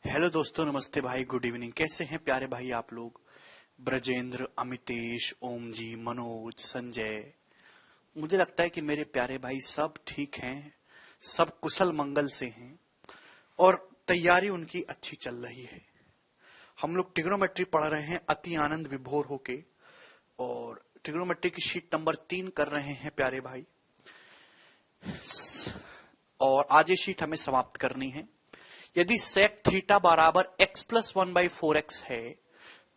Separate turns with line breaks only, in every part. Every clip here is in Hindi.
हेलो दोस्तों, नमस्ते भाई, गुड इवनिंग। कैसे हैं प्यारे भाई आप लोग? ब्रजेंद्र, अमितेश, ओम जी, मनोज, संजय। मुझे लगता है कि मेरे प्यारे भाई सब ठीक हैं, सब कुशल मंगल से हैं और तैयारी उनकी अच्छी चल रही है। हम लोग ट्रिग्नोमेट्री पढ़ रहे हैं अति आनंद विभोर होके और ट्रिग्नोमेट्री की शीट नंबर 3 कर रहे हैं प्यारे भाई। और आज ये शीट हमें समाप्त करनी है। यदि सेक थीटा बराबर x प्लस 1/4x है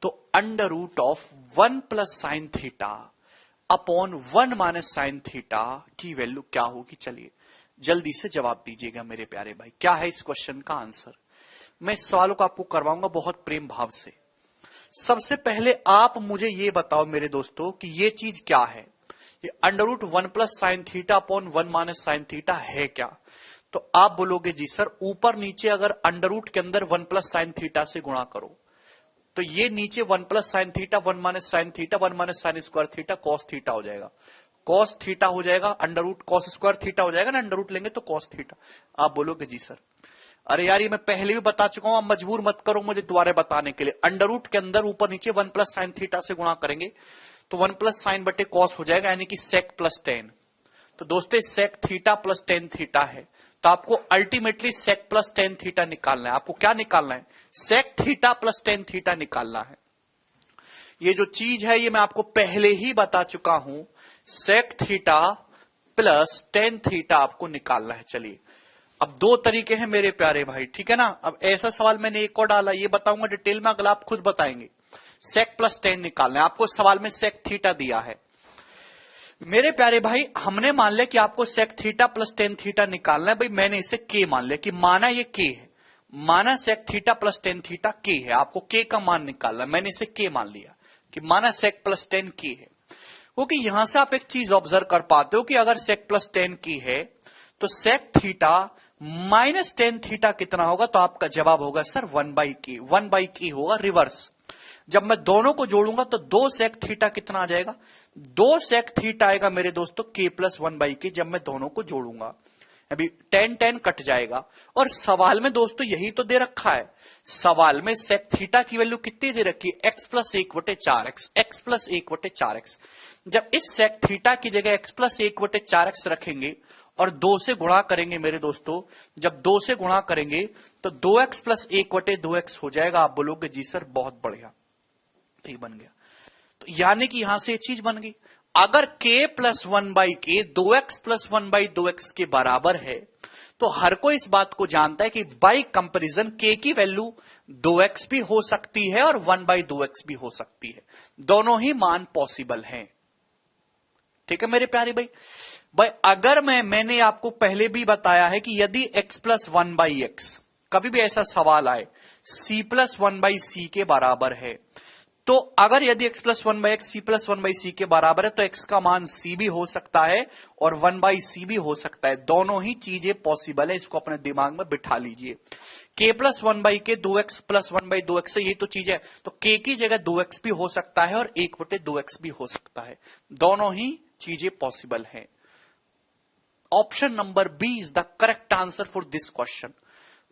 तो under root of 1 plus sine theta upon 1 minus sine theta की वैल्यू क्या होगी? चलिए जल्दी से जवाब दीजिएगा मेरे प्यारे भाई। क्या है इस क्वेश्चन का आंसर? मैं इस सवालों को आपको करवाऊंगा बहुत प्रेम भाव से। सबसे पहले आप मुझे ये बताओ मेरे दोस्तों कि ये चीज क्या है। ये under root 1 plus sine theta upon 1 minus sine theta है क्या? तो आप बोलोगे जी सर, ऊपर नीचे अगर अंडर रूट के अंदर 1 प्लस साइन थीटा से गुणा करो तो ये नीचे 1 plus sine theta 1 minus sine theta 1 minus sine square theta cos theta हो जाएगा। कॉस थीटा हो जाएगा, under root cos square theta हो जाएगा ना, अंडर रूट लेंगे तो कॉस थीटा। आप बोलोगे जी सर, अरे यार ये मैं पहले भी बता चुका हूं, आप मजबूर मत करो मुझे दोबारा बताने के लिए। अंडर रूट के अंदर ऊपर नीचे 1 प्लस साइन थीटा से गुणा करेंगे तो 1 प्लस साइन बटे कॉस हो जाएगा, यानी कि सेक प्लस टेन। तो दोस्तों sec theta plus tan theta है, तो आपको ultimately sec plus tan theta निकालना है। आपको क्या निकालना है? Sec theta plus tan theta निकालना है। ये जो चीज है ये मैं आपको पहले ही बता चुका हूं, sec theta plus tan theta आपको निकालना है। चलिए अब दो तरीके हैं मेरे प्यारे भाई, ठीक है ना। अब ऐसा सवाल मैंने एक और डाला, ये बताऊंगा डिटेल में, अगला आप खुद बताएंगे। सेक प्लस टेन निकालना है आपको, सवाल में सेक थीटा दिया है मेरे प्यारे भाई। हमने मान लिया कि आपको sec theta plus tan theta निकालना है भाई। मैंने इसे के मान लिया कि माना ये के है, माना sec theta plus tan theta के है, आपको के का मान निकालना है। मैंने इसे के मान लिया कि माना सेक प्लस टेन के है। क्योंकि यहां से आप एक चीज ऑब्जर्व कर पाते हो कि अगर सेक प्लस टेन की है तो sec theta minus tan theta कितना होगा? तो आपका जवाब होगा सर 1/k। 1/k होगा रिवर्स। जब मैं दोनों को जोड़ूंगा तो 2 सेक थीटा कितना आ जाएगा? 2 सेक थीटा आएगा मेरे दोस्तों k प्लस 1/k। जब मैं दोनों को जोड़ूंगा अभी 10 कट जाएगा। और सवाल में दोस्तों यही तो दे रखा है, सवाल में सेक थीटा की वैल्यू कितनी दे रखी है? x plus 1/4x, x plus 1/4x। जब इस सेक थीटा की जगह x प्लस 1/4x रखेंगे और 2 से गुणा करेंगे मेरे दोस्तों, जब 2 से गुणा करेंगे तो 2x प्लस 1/2x हो जाएगा। आप बोलोगे जी सर बहुत बढ़िया, तो ये बन गया। तो यानी कि यहां से ये चीज बन गई, अगर k plus 1/k 2x plus 1/2x के बराबर है तो हर कोई इस बात को जानता है कि बाई कंपैरिजन k की वैल्यू 2x भी हो सकती है और 1/2x भी हो सकती है। दोनों ही मान पॉसिबल हैं, ठीक है मेरे प्यारे भाई। भाई अगर मैंने आपको पहले भी बताया है कि यदि x प्लस 1/x, कभी भी ऐसा सवाल आए c प्लस 1/c के बराबर है, तो अगर यदि x plus 1/x c plus 1/c के बराबर है तो x का मान c भी हो सकता है और 1/c भी हो सकता है। दोनों ही चीजें पॉसिबल है, इसको अपने दिमाग में बिठा लीजिए। k plus 1/k 2x plus 1/2x से ये तो चीज है, तो k की जगह 2x भी हो सकता है और 1/2x भी हो सकता है। दोनों ही चीजें पॉसिबल है। Option number B is the correct answer for this question.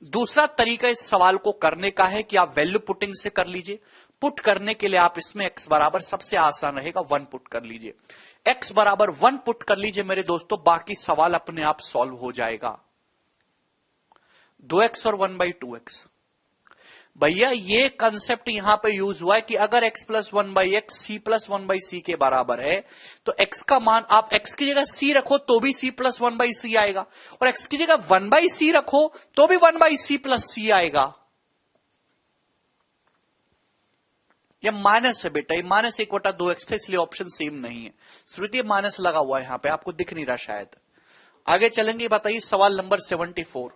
दूसरा तरीका इस सवाल को करने का है कि आप वैल्यू पुटिंग से कर लीजिए। पुट करने के लिए आप इसमें x बराबर सबसे आसान रहेगा 1 पुट कर लीजिए। x बराबर 1 पुट कर लीजिए मेरे दोस्तों, बाकी सवाल अपने आप सॉल्व हो जाएगा। 2x और 1/2x। भैया ये कंसेप्ट यहां पे यूज हुआ है कि अगर x plus 1/x c plus 1/c के बराबर है तो x का मान, आप x की जगह c रखो तो भी c प्लस 1/c आएगा और x की जगह 1/c रखो तो भी 1/c प्लस c आएगा। ये माइनस है बेटा, ये माइनस 1/2x था इसलिए ऑप्शन सेम नहीं है। श्रुति माइनस लगा हुआ है यहां पे, आपको दिख नहीं रहा शायद। आगे चलेंगे, बताइए सवाल नंबर 74।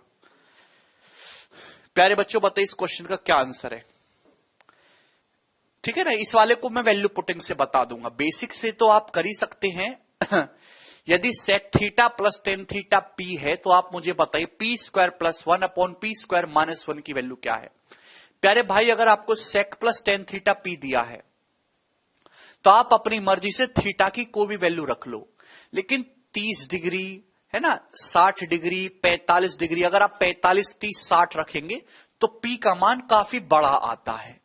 प्यारे बच्चों बताइए इस क्वेश्चन का क्या आंसर है, ठीक है ना। इस वाले को मैं वैल्यू पुटिंग से बता दूंगा, बेसिक से तो आप कर ही सकते हैं। यदि sec theta plus tan theta p है तो आप मुझे बताइए p square plus 1 upon p square minus 1 की वैल्यू क्या है। प्यारे भाई अगर आपको sec plus tan theta p दिया है तो आप अपनी मर्जी से थीटा की कोई भी वैल्यू रख लो, लेकिन 30 डिग्री है ना, 60 डिग्री, 45 डिग्री, अगर आप 45, 30, 60 रखेंगे तो P का मान काफी बड़ा आता है।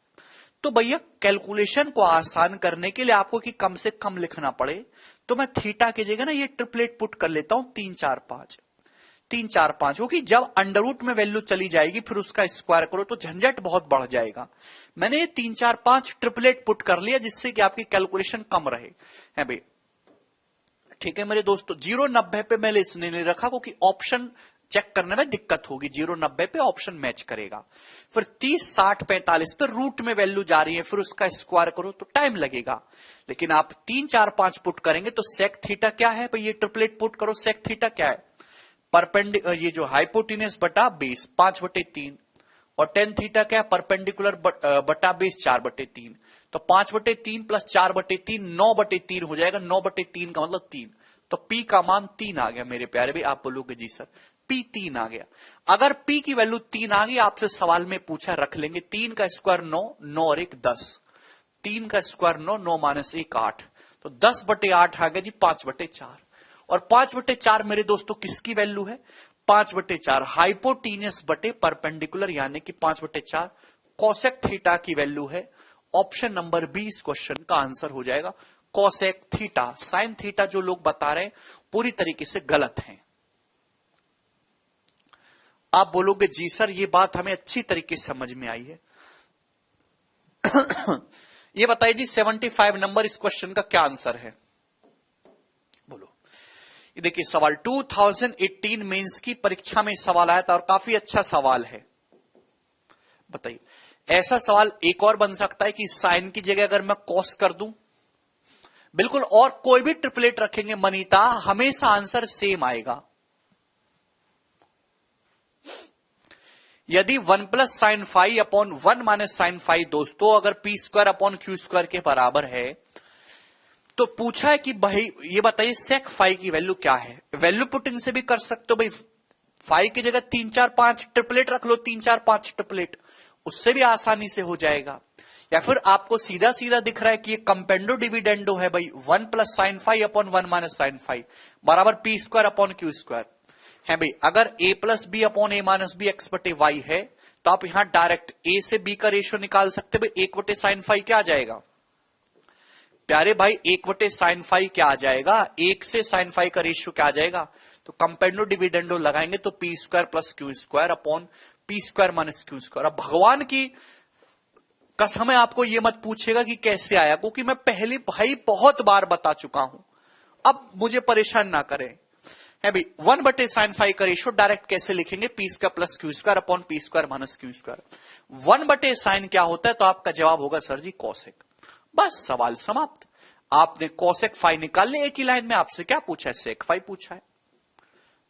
तो भैया कैलकुलेशन को आसान करने के लिए आपको कि कम से कम लिखना पड़े, तो मैं थीटा की जगह ना ये ट्रिपलेट पुट कर लेता हूं 3, 4, 5, 3, 4, 5, क्योंकि जब अंडर रूट में वैल्यू चली जाएगी फिर उसका स्क्वायर करो तो झंझट बहुत बढ़ जाएगा। मैंने ये 3, 4, 5 ट्रिपलेट पुट कर लिया जिससे कि आपकी कैलकुलेशन कम रहे है भाई। ठीक है मेरे दोस्तों, 0,90 पे मैंने इसने नहीं रखा क्योंकि ऑप्शन चेक करने में दिक्कत होगी। 0,90 पे ऑप्शन मैच करेगा। फिर 30, 60, 45 पे रूट में वैल्यू जा रही है, फिर उसका स्क्वायर करो तो टाइम लगेगा। लेकिन आप 3, 4, 5 पुट करेंगे तो सेक थीटा क्या है भाई, ये ट्रिपलेट पुट करो। सेक थीटा क्या है, ये जो हाइपोटिनस बटा बेस 5/3, और टेन थीटा क्या है, परपेंडिकुलर बटा बेस 4/3। तो 5/3 प्लस 4/3 9/3 हो जाएगा। 9/3 का मतलब 3। तो P का मान 3 आ गया मेरे प्यारे भाई। आप बोलोगे जी सर P 3 आ गया। अगर P की वैल्यू 3 आ गई, आपसे सवाल में पूछा, रख लेंगे 3 का स्क्वायर 9, 9 और 1 10, 3 का स्क्वायर 9, 9 माइनस 1 8, तो 10/8 आ गया जी 5/4। और 5/4 मेरे दोस्तों किसकी वैल्यू है, 5/4 हाइपोटीनियस बटे परपेंडिकुलर, यानी कि 5/4 कोसेक थीटा की वैल्यू है। ऑप्शन नंबर बी इस क्वेश्चन का आंसर हो जाएगा, कोसेक थीटा। साइन थीटा जो लोग बता रहे हैं पूरी तरीके से गलत है। आप बोलोगे जी सर ये बात हमें अच्छी तरीके से समझ में आई है। ये बताइए जी 75 नंबर इस क्वेश्चन का क्या आंसर है, बोलो। ये देखिए सवाल 2018 मेंस की परीक्षा में सवाल आया था और काफी अच्छा सवाल है। बताइए ऐसा सवाल एक और बन सकता है कि साइन की जगह अगर मैं कॉस कर दूं, बिल्कुल, और कोई भी ट्रिपलेट रखेंगे मनीता, हमेशा आंसर सेम आएगा। यदि 1 plus sine five upon 1 minus sine five दोस्तों अगर P square upon Q square के बराबर है, तो पूछा है कि भाई ये बताइए सेक फाइव की वैल्यू क्या है। वैल्यू पुटिंग से भी कर सकते हो भाई, फाइव की जगह 3, 4, 5 ट्रिपलेट रख लो, 3, 4, 5 ट्रिपलेट, उससे भी आसानी से हो जाएगा। या फिर आपको सीधा सीधा दिख रहा है कि ये कंपेंडो डिविडेंडो है भाई, 1 plus sine five upon 1 minus sine five बराबर P square upon Q square है भाई। अगर a plus B upon A minus B X बटे वाई है, तो आप यहां डायरेक्ट a से b का रेशियो निकाल सकते भाई। 1/sin फाइव क्या आ जाएगा प्यारे भाई, 1/sin फाइव क्या आ जाएगा, 1 से sin फाइव का रेशियो क्या आ जाएगा। तो कंपेंडो डिविडेंडो लगाएंगे तो P square plus Q square upon P square minus Q square. अब भगवान की कसम है आपको ये मत पूछेगा कि कैसे आया, क्योंकि मैं पहले भाई बहुत बार बता चुका हूं। अब मुझे परेशान ना करें है भाई। 1/sin फाइव का रेशियो डायरेक्ट कैसे लिखेंगे, P square plus Q square upon P square minus Q square. 1/sin क्या होता है, तो आपका जवाब होगा सर जी कॉसेक। बस सवाल समाप्त। आपने कॉसेक फाइव निकाल लिया एक ही लाइन में। आपसे क्या पूछा है, सेक फाइव पूछा है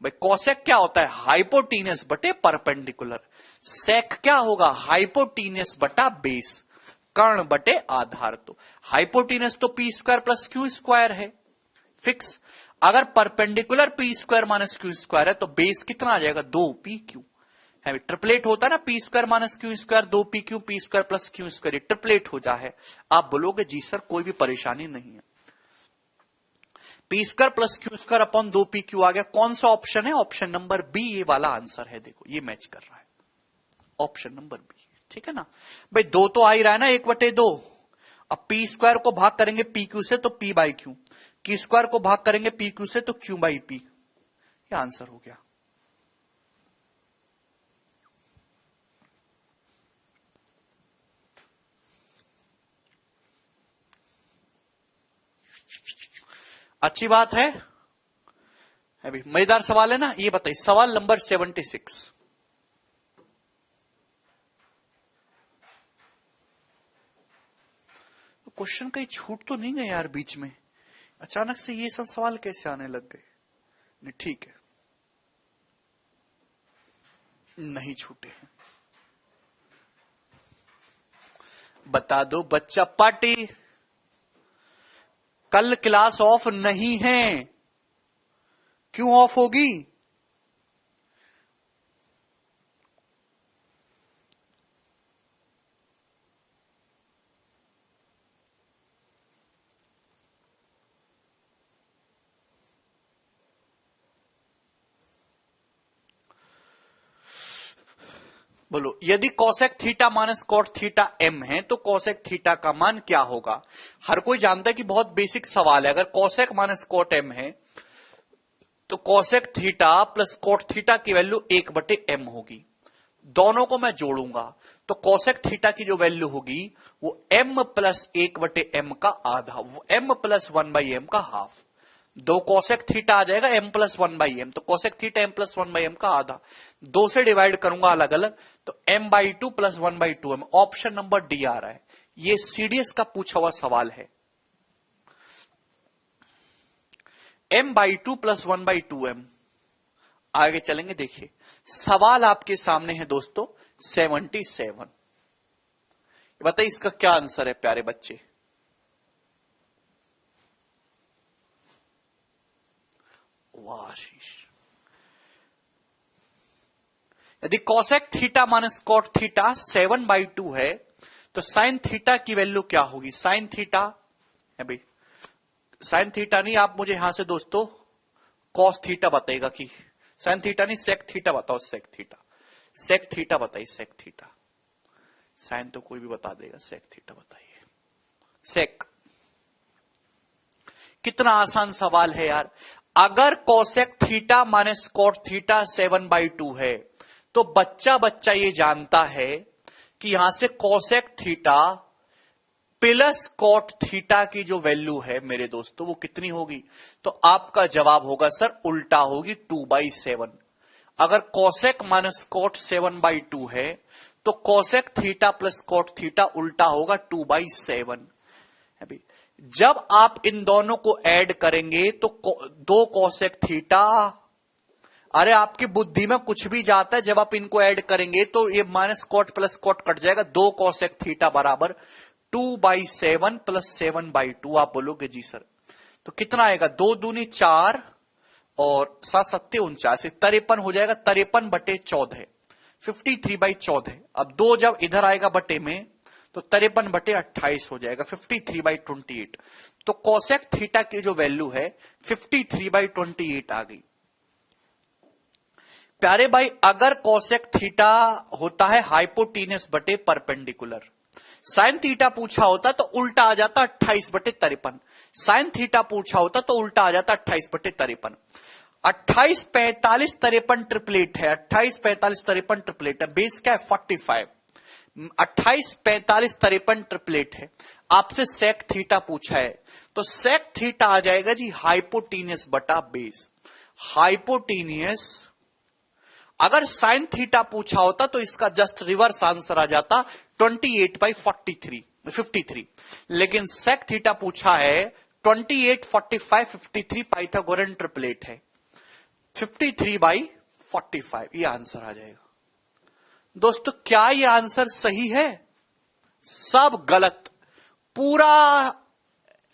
भाई। कॉसेक क्या होता है, हाइपोटीनियस बटे परपेंडिकुलर। सेक क्या होगा, हाइपोटीनियस बटा बेस, कर्ण बटे आधार। तो हाइपोटीनियस तो P square plus Q square है फिक्स। अगर perpendicular P square minus Q square है तो बेस कितना आ जाएगा, 2pq है। ट्रिपलेट होता है ना, P square minus Q square 2pq, P square plus Q square, triplet हो जाए। आप बोलोगे जी सर कोई भी परेशानी नहीं है, P square plus Q square upon 2pq आ गया। कौन सा ऑप्शन है, ऑप्शन नंबर बी ये वाला आंसर है। देखो ये मैच कर रहा है, ऑप्शन नंबर बी, ठीक है ना भाई। 2 तो आ ही रहा है ना, 1/2। अब पी स्क्वायर को भाग करेंगे पी क्यू से तो P by Q, Q square को भाग करेंगे पी क्यू से तो क्यू बाई पी। ये आंसर हो गया। अच्छी बात है भाई, मजेदार सवाल है ना। ये बताइए सवाल नंबर 76। क्वेश्चन कहीं छूट तो नहीं गए यार बीच में, अचानक से ये सब सवाल कैसे आने लग गए। नहीं ठीक है, नहीं छूटे हैं। बता दो बच्चा पार्टी, कल क्लास ऑफ नहीं है। क्यों ऑफ होगी, बोलो, यदि cosec theta minus cot theta m है तो कोसेक थीटा का मान क्या होगा? हर कोई जानता है कि बहुत बेसिक सवाल है। अगर कोसेक माइनस कॉट m है तो cosec theta plus cot theta की वैल्यू 1/m होगी। दोनों को मैं जोड़ूंगा तो कोसेक थीटा की जो वैल्यू होगी वो m प्लस 1/m का आधा, वो m प्लस 1/m का हाफ। दो कोसेक थीटा आ जाएगा m प्लस 1/m, तो cosec theta m plus 1/m का आधा। दो से डिवाइड करूंगा अलग अलग तो m/2 plus 1/2m। Option number D आ रहा है। ये सीडीएस का पूछा हुआ सवाल है। m/2 plus 1/2m। आगे चलेंगे, देखिए सवाल आपके सामने है दोस्तों 77। बताइए इसका क्या आंसर है प्यारे बच्चे? वाह आशीष। यदि cosec theta minus cot theta 7/2 है तो साइन थीटा की वैल्यू क्या होगी? साइन थीटा है भाई, साइन थीटा नहीं, आप मुझे यहां से दोस्तों कॉस थीटा बताइएगा कि साइन थीटा नहीं, सेक थीटा बताओ। सेक थीटा, सेक थीटा बताइए। सेक थीटा, साइन तो कोई भी बता देगा, सेक थीटा बताइए। सेक। कितना आसान सवाल है यार। अगर cosec theta minus cot theta 7/2 है तो बच्चा बच्चा ये जानता है कि यहां से cosec theta plus cot theta की जो वैल्यू है मेरे दोस्तों वो कितनी होगी? तो आपका जवाब होगा सर उल्टा होगी, 2/7। अगर कोसेक माइनस कॉट 7/2 है तो cosec theta plus cot theta उल्टा होगा 2/7। जब आप इन दोनों को ऐड करेंगे तो दो कोसेक थीटा, अरे आपकी बुद्धि में कुछ भी जाता है, जब आप इनको ऐड करेंगे तो ये minus cot plus cot cut जाएगा। दो कोसेक थीटा बराबर 2/7 प्लस 7/2। आप बोलोगे जी सर, तो कितना आएगा? 2 दूनी 4 और 7 सत्ते 49, 53 हो जाएगा। 53/14, 53/14। अब 2 जब इधर आएगा बटे में तो 53/28 हो जाएगा, 53/28। तो कोसेक थीटा की जो वैल्यू है 53/28 आ गई। प्यारे भाई, अगर कोसेक थीटा होता है हाइपोटीनस बटे परपेंडिकुलर, साइन थीटा पूछा होता तो उल्टा आ जाता 28/53। साइन थीटा पूछा होता तो उल्टा आ जाता 28/53। 28, 45, 53 ट्रिपलेट है। 28, 45, 53 ट्रिपलेट है। बेस क्या है? 45। 28, 45, 53 ट्रिपलेट है। आपसे सेक थीटा पूछा है तो सेक थीटा आ जाएगा जी हाइपोटीनियस बटा बेस। हाइपोटीनियस। अगर साइन थीटा पूछा होता तो इसका जस्ट रिवर्स आंसर आ जाता 28/43, 53। लेकिन सेक थीटा पूछा है 28, 45, 53 पाइथागोरन ट्रिपलेट है, 53/45 ये आंसर आ जाएगा। दोस्तों क्या ये आंसर सही है? सब गलत। पूरा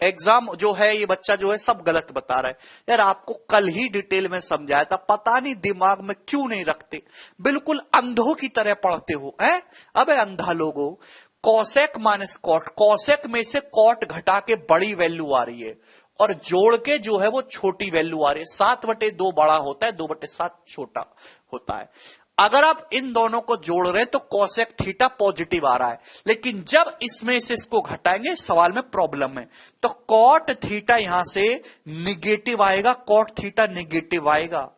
एग्जाम जो है ये बच्चा जो है सब गलत बता रहा है। यार आपको कल ही डिटेल में समझाया था, पता नहीं दिमाग में क्यों नहीं रखते, बिल्कुल अंधों की तरह पढ़ते हो। है अबे अंधा लोगो, कोसेक माइनस कॉट, कोसेक में से कॉट घटा के बड़ी वैल्यू आ रही है और जोड़ के जो है वो छोटी वैल्यू आ रही है। 7/2 बड़ा होता है, 2/7 छोटा होता है। अगर आप इन दोनों को जोड़ रहे हैं तो कोसेक थीटा पॉजिटिव आ रहा है, लेकिन जब इसमें से इसको घटाएंगे सवाल में प्रॉब्लम है, तो कॉट थीटा यहां से निगेटिव आएगा, कॉट थीटा निगेटिव आएगा।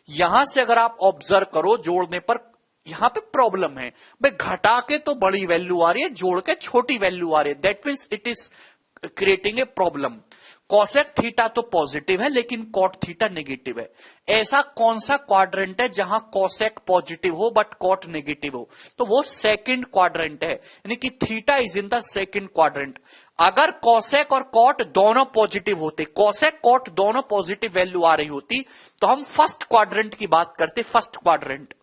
यहां से अगर आप ऑब्जर्व करो जोड़ने पर यहां पे प्रॉब्लम है भाई, घटा के तो बड़ी वैल्यू आ रही है, जोड़ के छोटी वैल्यू आ रही है, that means it is creating a problem. Cosec theta तो पॉजिटिव है लेकिन कॉट थीटा नेगेटिव है। ऐसा कौन सा क्वाड्रेंट है जहां कोसेक पॉजिटिव हो बट कॉट नेगेटिव हो? तो वो सेकंड क्वाड्रेंट है, यानी कि theta is in the second quadrant. अगर कोसेक और कॉट दोनों पॉजिटिव होते, कोसेक कॉट दोनों पॉजिटिव वैल्यू आ रही होती तो हम फर्स्ट क्वाड्रेंट की बात करते, फर्स्ट क्वाड्रेंट।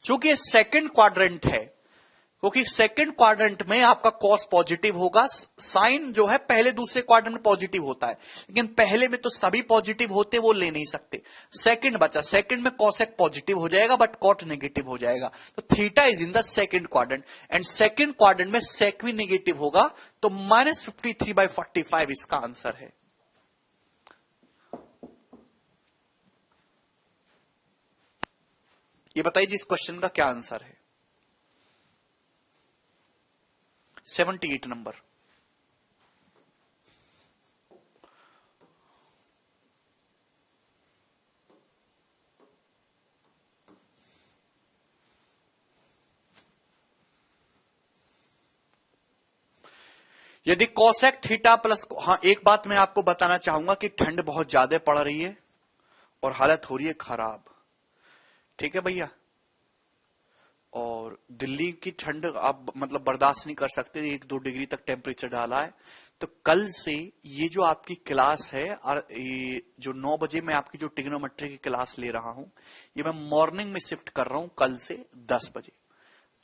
चूंकि सेकंड क्वाड्रेंट है, क्योंकि सेकंड क्वाड्रेंट में आपका कॉस पॉजिटिव होगा, साइन जो है पहले दूसरे क्वाड्रेंट में पॉजिटिव होता है, लेकिन पहले में तो सभी पॉजिटिव होते, वो ले नहीं सकते। सेकंड बचा, सेकंड में कॉसेक पॉजिटिव हो जाएगा बट कॉट नेगेटिव हो जाएगा, तो theta is in the second quadrant and second quadrant में सेक भी नेगेटिव होगा, तो -53/45 इसका आंसर है। ये बताइए इस क्वेश्चन का क्या आंसर है? 78 नंबर। यदि कोसेक थीटा प्लस, हाँ एक बात मैं आपको बताना चाहूंगा कि ठंड बहुत ज्यादा पड़ रही है और हालत हो रही है खराब, ठीक है भैया। और दिल्ली की ठंड आप मतलब बर्दाश्त नहीं कर सकते, 1-2 डिग्री तक टेम्परेचर डाला है। तो कल से ये जो आपकी क्लास है, और ये जो 9 बजे मैं आपकी जो ट्रिग्नोमेट्री की क्लास ले रहा हूं, ये मैं मॉर्निंग में शिफ्ट कर रहा हूं कल से 10 बजे।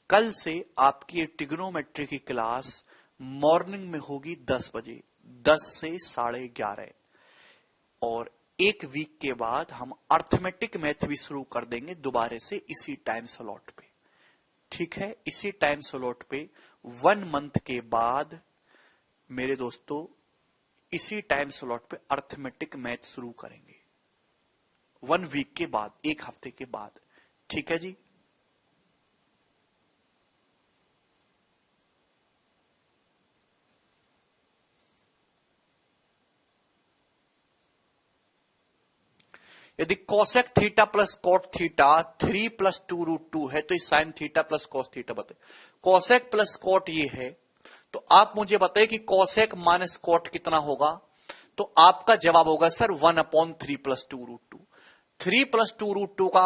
कल से आपकी ये ट्रिग्नोमेट्री की क्लास मॉर्निंग में होगी 10 बजे, 10 से 11:30। और एक वीक के बाद हम अर्थमेटिक मैथ भी शुरू कर देंगे दोबारा से इसी टाइम स्लॉट पे, ठीक है। इसी टाइम स्लॉट पे 1 मंथ के बाद मेरे दोस्तों इसी टाइम स्लॉट पे अर्थमेटिक मैथ शुरू करेंगे, 1 वीक के बाद, 1 हफ्ते के बाद, ठीक है जी। यदि cosec theta plus cot theta 3 + 2√2 है तो इस sine theta plus cos theta बताइए। कोसेक प्लस कोट ये है, तो आप मुझे बताइए कि कोसेक माइनस कोट कितना होगा। तो आपका जवाब होगा सर 1/3 + 2√2। 3 + 2√2 का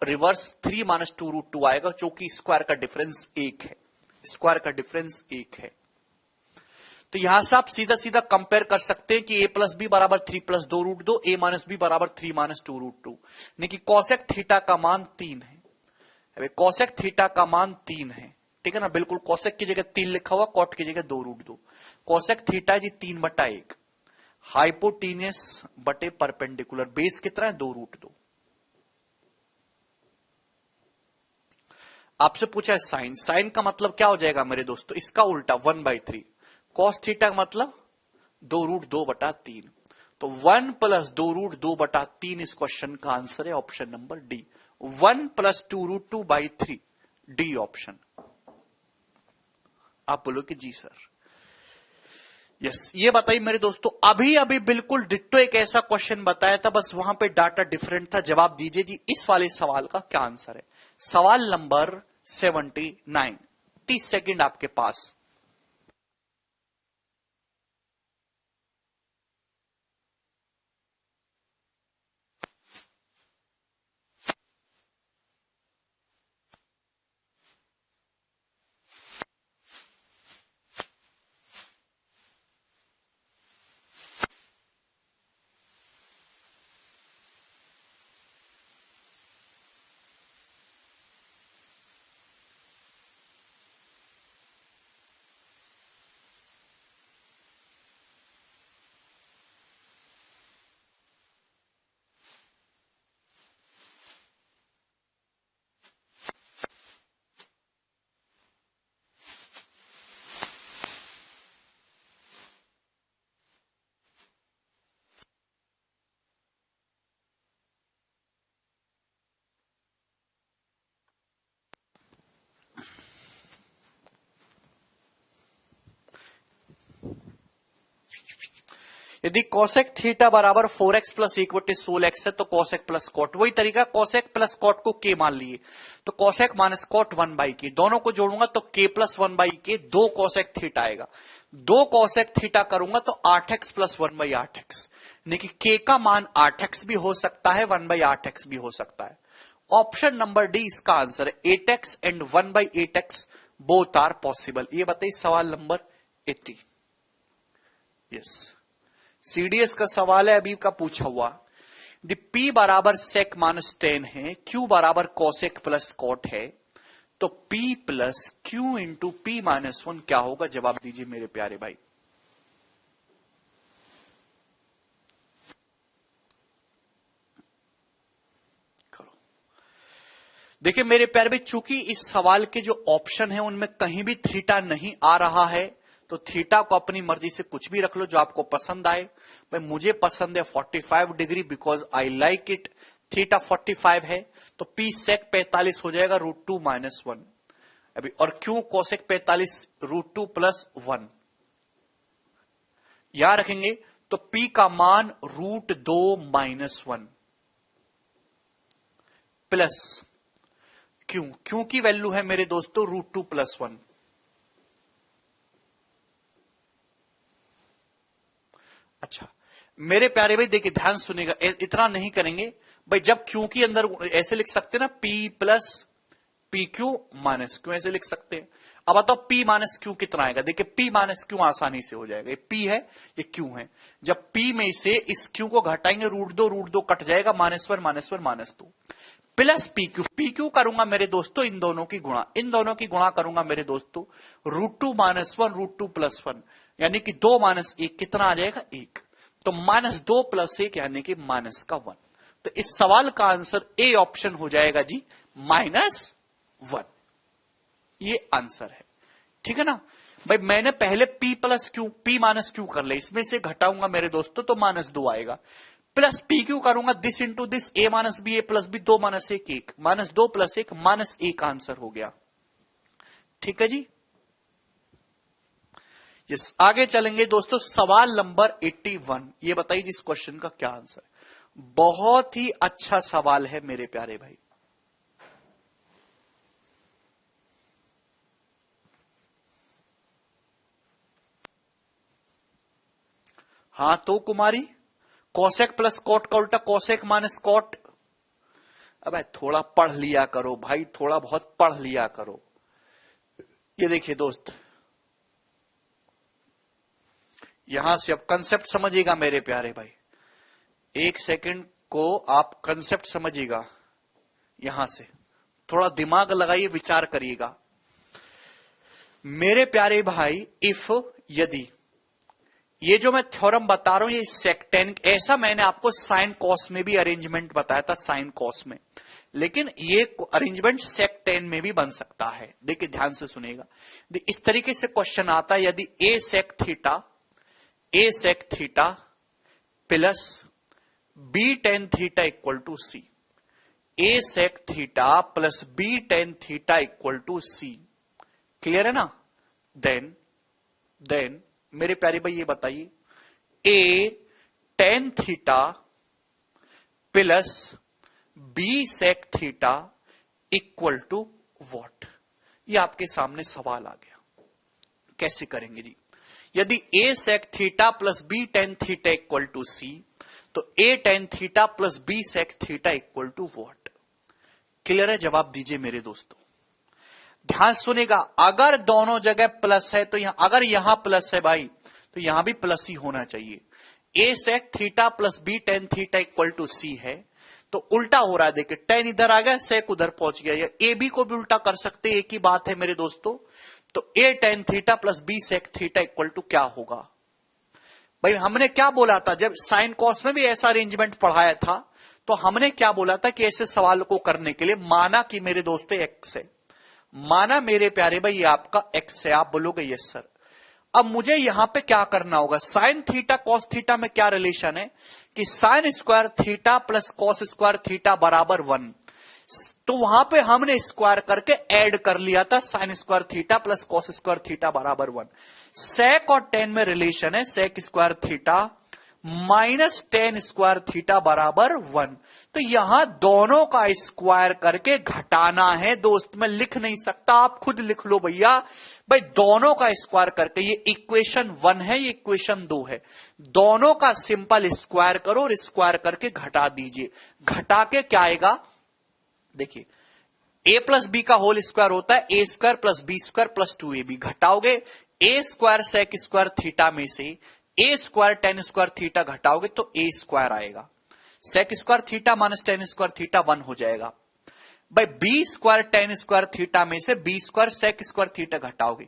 रिवर्स 3 - 2√2 आएगा, जो कि स्क्वायर का डिफरेंस 1 है, स्क्वायर का डिफरेंस 1 है। तो यहां से आप सीधा सीधा कंपेयर कर सकते हैं कि a + b = 3 + 2√2, a - b = 3 - 2√2, यानी कि कोसेक थीटा का मान 3 है। कोसेक थीटा का मान 3 है, ठीक है ना। बिल्कुल कोसेक की जगह 3 लिखा हुआ, कॉट की जगह 2√2। कोसेक थीटा जी 3/1, हाइपोटीनियस बटे परपेंडिकुलर, बेस कितना है 2√2। आपसे पूछा है साइन, साइन का मतलब क्या हो जाएगा मेरे दोस्तों, इसका उल्टा 1/3। कॉस थीटा का मतलब 2√2/3, तो 1 + 2√2/3 इस क्वेश्चन का आंसर है option number D, 1 + 2√2/3, D option. आप बोलोगे जी सर, यस। ये बताइए मेरे दोस्तों, अभी अभी बिल्कुल डिट्टो एक ऐसा क्वेश्चन बताया था, बस वहां पे डाटा डिफरेंट था। जवाब दीजिए जी इस वाले सवाल का क्या आंसर है। सवाल नंबर 79, 30 सेकंड आपके पास। यदि कोसेक थीटा बराबर 4x + 1/16x है तो कोसेक प्लस कोट, वही तरीका, कोसेक प्लस कोट को k मान लिए तो कोसेक माइनस कोट 1/k, दोनों को जोड़ूंगा तो k + 1/k, 2 कोसेक थीटा आएगा। 2 कोसेक थीटा करूंगा तो 8x + 1/8x, यानी कि k का मान 8x भी हो सकता है, 1/8x भी हो सकता है। ऑप्शन नंबर डी इसका आंसर है। 8x and 1/8x both are possible. ये बताइए सवाल नंबर 80। यस, सीडीएस का सवाल है अभी का पूछा हुआ। यदि P बराबर सेक -10 है, Q बराबर कोसेक प्लस कोट है, तो P + Q × P - 1 क्या होगा। जवाब दीजिए मेरे प्यारे भाई। करो, देखिए मेरे प्यारे भाई, चूंकि इस सवाल के जो ऑप्शन है उनमें कहीं भी थीटा नहीं आ रहा है, तो थीटा को अपनी मर्जी से कुछ भी रख लो जो आपको पसंद आए। भाई मुझे पसंद है 45 degree, because I like it. Theta 45 है तो पी सेक 45 हो जाएगा √2 - 1 अभी, और क्यू कोसेक 45 √2 + 1 याद रखेंगे। तो पी का मान √2 - 1 प्लस क्यू की वैल्यू है मेरे दोस्तों √2 + 1। अच्छा मेरे प्यारे भाई देखिए ध्यान सुनिएगा, इतना नहीं करेंगे भाई। जब क्यू की अंदर ऐसे लिख सकते हैं ना, P + PQ - Q ऐसे लिख सकते हैं। अब बताओ P - Q कितना आएगा। देखिए P - Q आसानी से हो जाएगा। ये P है ये Q है। जब P में से इस Q को घटाएंगे √2 कट जाएगा -1 -1 -2 प्लस PQ करूंगा मेरे दोस्तों इन दोनों की गुणा करूंगा मेरे दोस्तों √2 - 1 √2 + 1 यानी कि 2 - 1 कितना आ जाएगा 1। तो -2 + 1 यानी कि -1। तो इस सवाल का आंसर ए ऑप्शन हो जाएगा जी -1। ये आंसर है, ठीक है ना भाई। मैंने पहले P + Q कर ले, इसमें से घटाऊंगा मेरे दोस्तों तो -2 आएगा। प्लस PQ करूंगा this into this A - B A + B 2 - 1 1 -2 + 1 -1 answer हो गया, ठीक है जी। यस आगे चलेंगे दोस्तों सवाल नंबर 81। ये बताइए जिस क्वेश्चन का क्या आंसर है। बहुत ही अच्छा सवाल है मेरे प्यारे भाई। हाँ तो कुमारी कोसेक प्लस कोट का उल्टा कोसेक - कोट। अब थोड़ा पढ़ लिया करो भाई, थोड़ा बहुत पढ़ लिया करो। ये देखिए दोस्त यहां से अब कंसेप्ट समझिएगा मेरे प्यारे भाई। एक सेकंड को आप कंसेप्ट समझिएगा, यहां से थोड़ा दिमाग लगाइए, विचार करिएगा मेरे प्यारे भाई। इफ यदि ये जो मैं थ्योरम बता रहा हूं ये सेक-tan, ऐसा मैंने आपको साइन कॉस में भी अरेंजमेंट बताया था, साइन कॉस में, लेकिन ये अरेंजमेंट सेक-tan में भी बन सकता है। देखिए ध्यान से सुनिएगा, इस तरीके से क्वेश्चन आता है यदि a sec theta plus b tan theta = c, a sec theta plus b tan theta = c, clear है ना। देन मेरे प्यारे भाई ये बताइए a tan theta plus b sec theta = what. ये आपके सामने सवाल आ गया, कैसे करेंगे जी। यदि a sec theta plus b tan theta = c, तो a tan theta plus b sec theta = what. Clear है, जवाब दीजिए मेरे दोस्तों। ध्यान सुनेगा, अगर दोनों जगह प्लस है तो यहां, अगर यहां प्लस है भाई तो यहां भी प्लस ही होना चाहिए। a sec theta plus b tan theta = c है तो उल्टा हो रहा है। देखिए tan इधर आ गया, sec उधर पहुंच गया, या a b को भी उल्टा कर सकते, एक ही बात है मेरे दोस्तों। तो a tan theta plus b sec theta = क्या होगा भाई। हमने क्या बोला था जब साइन कॉस में भी ऐसा अरेंजमेंट पढ़ाया था, तो हमने क्या बोला था कि ऐसे सवाल को करने के लिए माना कि मेरे दोस्तों x है, माना मेरे प्यारे भाई ये आपका x है, आप बोलोगे यस सर। अब मुझे यहां पे क्या करना होगा, साइन थीटा कॉस थीटा में क्या रिलेशन है कि sign square theta plus cos square theta बराबर 1, तो वहां पे हमने स्क्वायर करके ऐड कर लिया था sine square theta plus cos square theta बराबर 1। सेक और टेन में रिलेशन है sec square theta minus tan square theta बराबर 1। तो यहां दोनों का स्क्वायर करके घटाना है दोस्त, मैं लिख नहीं सकता, आप खुद लिख लो भैया। भाई दोनों का स्क्वायर करके, ये इक्वेशन 1 है, ये इक्वेशन 2 है, दोनों का सिंपल स्क्वायर करो और स्क्वायर करके घटा दीजिए। घटा के क्या आएगा, देखिए a प्लस बी का होल स्क्वायर होता है a square plus B square plus 2ab, घटाओगे a square sec square theta में से a square tan square theta घटाओगे तो a स्क्वायर आएगा, sec square theta minus tan square theta 1 हो जाएगा। भाई B square tan square theta में से B square sec square theta घटाओगे,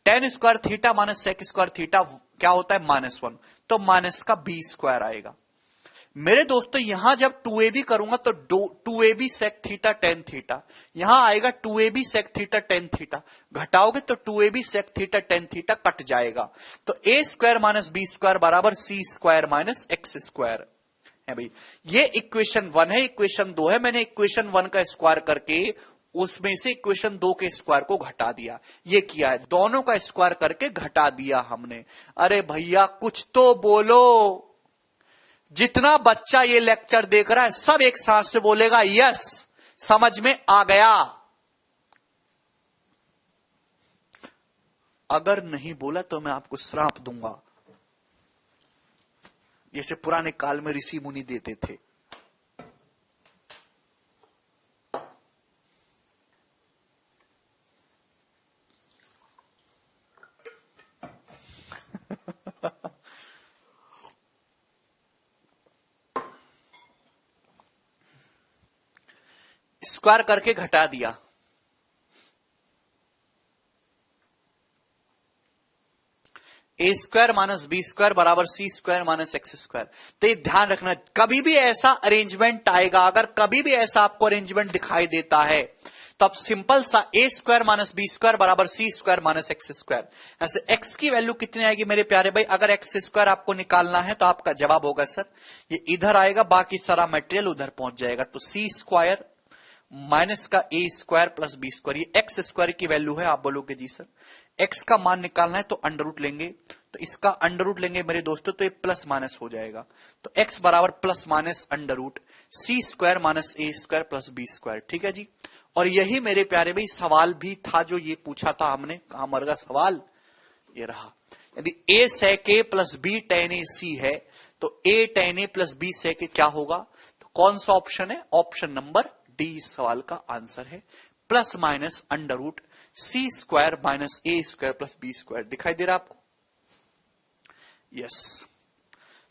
tan square theta minus sec square theta क्या होता है -1, तो माइनस का बी स्क्वायर आएगा। मेरे दोस्तों यहां जब 2ab करूंगा तो 2ab sec theta tan theta, यहां आएगा 2ab sec theta tan theta, घटाओगे तो 2ab sec theta tan theta cut जाएगा, तो a square minus B square बराबर c square minus X square. है भाई। ये इक्वेशन 1 है, इक्वेशन 2 है। मैंने इक्वेशन 1 का स्क्वायर करके उसमें से इक्वेशन 2 के स्क्वायर को घटा दिया। ये किया है, दोनों का स्क्वायर करके घटा दिया हमने। अरे भैया कुछ तो बोलो। जितना बच्चा ये लेक्चर देख रहा है सब एक साथ से बोलेगा यस, समझ में आ गया। अगर नहीं बोला तो मैं आपको श्राप दूंगा, जैसे पुराने काल में ऋषि मुनि देते थे। स्क्वायर करके घटा दिया। ए स्क्वायर माइनस बी स्क्वायर बराबर सी स्क्वायर माइनस एक्स स्क्वायर। तो ये ध्यान रखना, कभी भी ऐसा अरेंजमेंट आएगा, अगर कभी भी ऐसा आपको अरेंजमेंट दिखाई देता है तो आप सिंपल सा ए स्क्वायर माइनस बी स्क्वायर बराबर सी स्क्वायर माइनस एक्स स्क्वायर। ऐसे एक्स की वैल्यू कितनी आएगी मेरे प्यारे भाई? अगर एक्स स्क्वायर आपको निकालना है तो आपका जवाब होगा सर ये इधर आएगा, बाकी सारा मटेरियल उधर पहुंच जाएगा। तो सी स्क्वायर माइनस का ए स्क्वायर प्लस बी स्क्वायर, ये एक्स स्क्वायर की वैल्यू है। आप बोलोगे जी सर एक्स का मान निकालना है तो अंडर रूट लेंगे, तो इसका अंडर रूट लेंगे मेरे दोस्तों तो ये प्लस माइनस हो जाएगा। तो एक्स बराबर plus minus under root C square minus A square plus B square. ठीक है जी। और यही मेरे प्यारे भाई सवाल भी था जो ये पूछा था हमने। कहां मर गया सवाल? ये रहा। यदि A sec a plus B tan a c है तो a tan a plus B sec a क्या होगा? तो कौन सा ऑप्शन है? ऑप्शन नंबर डी इस सवाल का आंसर है। Plus minus under root C square minus A square plus B square. दिखाई दे रहा आपको? यस,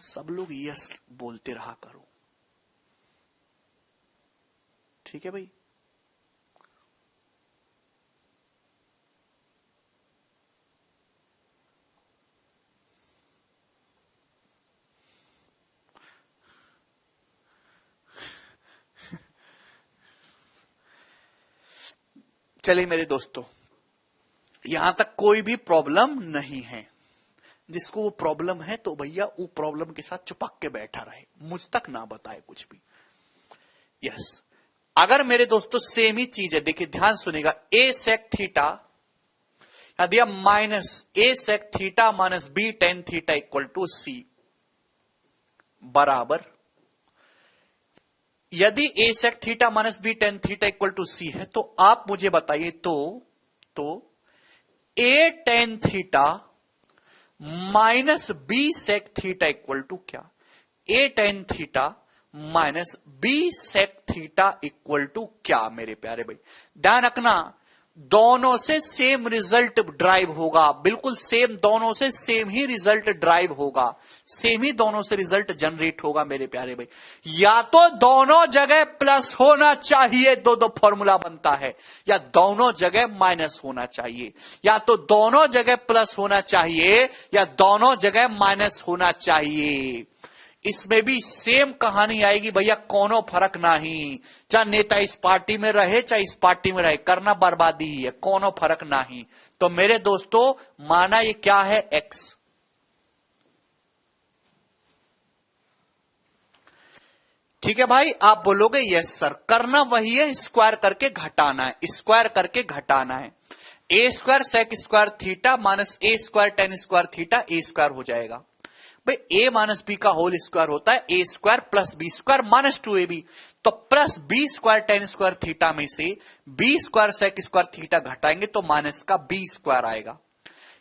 सब लोग यस बोलते रहा करो। ठीक है भाई। चलिए मेरे दोस्तों, यहां तक कोई भी प्रॉब्लम नहीं है। जिसको वो प्रॉब्लम है तो भैया वो प्रॉब्लम के साथ चिपक के बैठा रहे, मुझ तक ना बताए कुछ भी। यस, अगर मेरे दोस्तों सेम ही चीज है, देखिए ध्यान सुनेगा, ए सेक थीटा दिया minus A sec theta minus B tan theta equal to C बराबर, यदि A sec theta minus B tan theta equal to C है तो आप मुझे बताइए तो A tan theta minus B sec theta equal to क्या? A tan theta minus B sec theta equal to क्या मेरे प्यारे भाई? ध्यान रखना, दोनों से सेम रिजल्ट ड्राइव होगा, बिल्कुल सेम, दोनों से सेम ही रिजल्ट ड्राइव होगा, सेम ही दोनों से रिजल्ट जनरेट होगा मेरे प्यारे भाई। या तो दोनों जगह प्लस होना चाहिए, दो दो फॉर्मूला बनता है, या दोनों जगह माइनस होना चाहिए, या तो दोनों जगह प्लस होना चाहिए या दोनों जगह माइनस होना चाहिए। इसमें भी सेम कहानी आएगी भैया, कोनो फर्क नहीं, चाहे नेता इस पार्टी में रहे चाहे इस पार्टी में रहे, करना बर्बादी ही है, कोनो फर्क नहीं। तो मेरे दोस्तों माना ये क्या है? एक्स। ठीक है भाई, आप बोलोगे यस सर, करना वही है, स्क्वायर करके घटाना है, स्क्वायर करके घटाना है। A square sec square theta minus A square tan square theta A square हो जाएगा भाई। ए माइनस बी का होल स्क्वायर होता है A square plus B square minus two A B, तो plus B square tan square theta में से B square sec square theta घटाएंगे तो माइनस का बी स्क्वायर आएगा।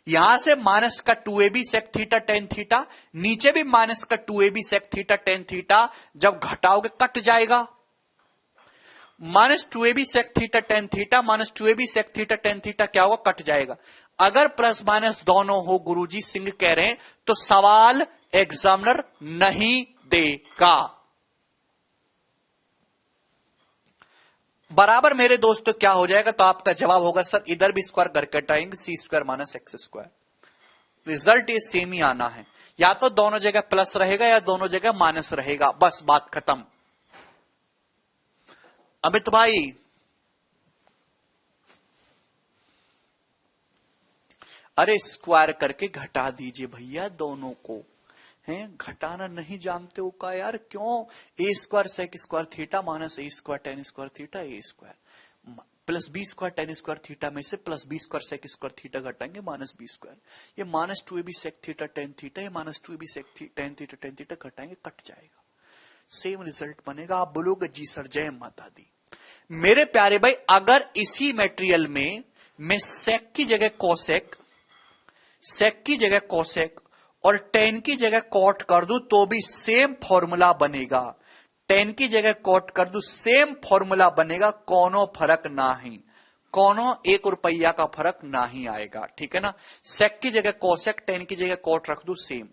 यहां से माइनस का two A B sec theta tan theta, नीचे भी माइनस का two A B sec theta tan theta, जब घटाओगे कट जाएगा। Minus two A B sec theta tan theta minus two A B sec theta tan theta क्या होगा? कट जाएगा। अगर प्लस माइनस दोनों हो, गुरुजी सिंह कह रहे हैं, तो सवाल एग्जामिनर नहीं देगा। बराबर मेरे दोस्तों क्या हो जाएगा? तो आपका जवाब होगा सर इधर भी स्क्वायर करके हटाएंगे C square minus X square. Result ये सेम ही आना है, या तो दोनों जगह प्लस रहेगा या दोनों जगह माइनस रहेगा, बस बात खत्म। अमित भाई अरे स्क्वायर करके घटा दीजिए भैया दोनों को, हैं घटाना नहीं जानते हो का यार, क्यों? A square sec square theta minus A square tan square theta A square plus B square tan square theta में से plus B square sec square theta घटाएंगे माइनस बी स्क्वायर, ये minus two A B sec theta tan theta, ये minus two A B sec tan theta घटाएंगे, कट जाएगा, सेम रिजल्ट बनेगा। आप बोलोगे जी सर जय माता दी। मेरे प्यारे भाई, अगर इसी मटेरियल में मैं सेक की जगह कोसेक, सेक की जगह कोसेक और टेन की जगह कॉट कर दूं तो भी सेम फॉर्मूला बनेगा, टेन की जगह कॉट कर दूं सेम फॉर्मूला बनेगा, कोनो फर्क नहीं, कोनो एक रुपया का फर्क नहीं आएगा, ठीक है ना। सेक की जगह कोसेक, टेन की जगह कॉट रख दूं सेम,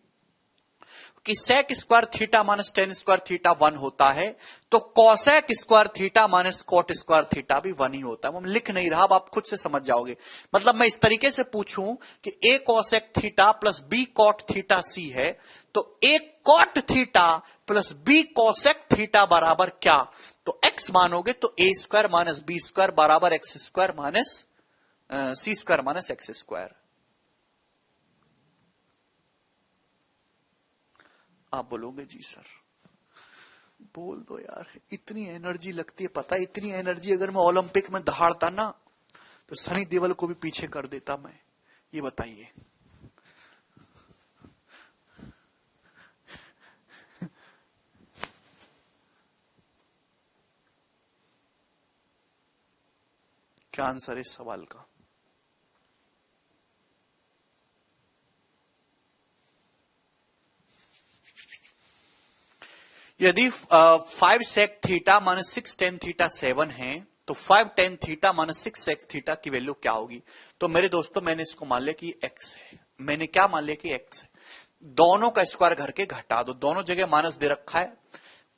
कि sec square theta minus tan square theta 1 होता है, तो cosec square theta minus cot square theta भी 1 ही होता है। मैं लिख नहीं रहा, अब आप खुद से समझ जाओगे। मतलब मैं इस तरीके से पूछूं कि A cosec theta plus B cot theta C है, तो A cot theta plus B cosec theta बराबर क्या, तो एक्स मानोगे तो A square minus B square बराबर X square minus C square minus X square. आप बोलोगे जी सर, बोल दो यार, इतनी एनर्जी लगती है, पता है इतनी एनर्जी अगर मैं ओलंपिक में दहाड़ता ना तो सनी देओल को भी पीछे कर देता मैं। ये बताइए क्या आंसर है इस सवाल का? यदि 5 sec theta minus 6 tan theta 7 है, तो 5 tan theta minus 6 sec theta की वैल्यू क्या होगी? तो मेरे दोस्तों मैंने इसको मान लिया कि एक्स है, मैंने क्या मान लिया कि एक्स है। दोनों का स्क्वायर घर के घटा दो, दोनों जगह माइनस दे रखा है,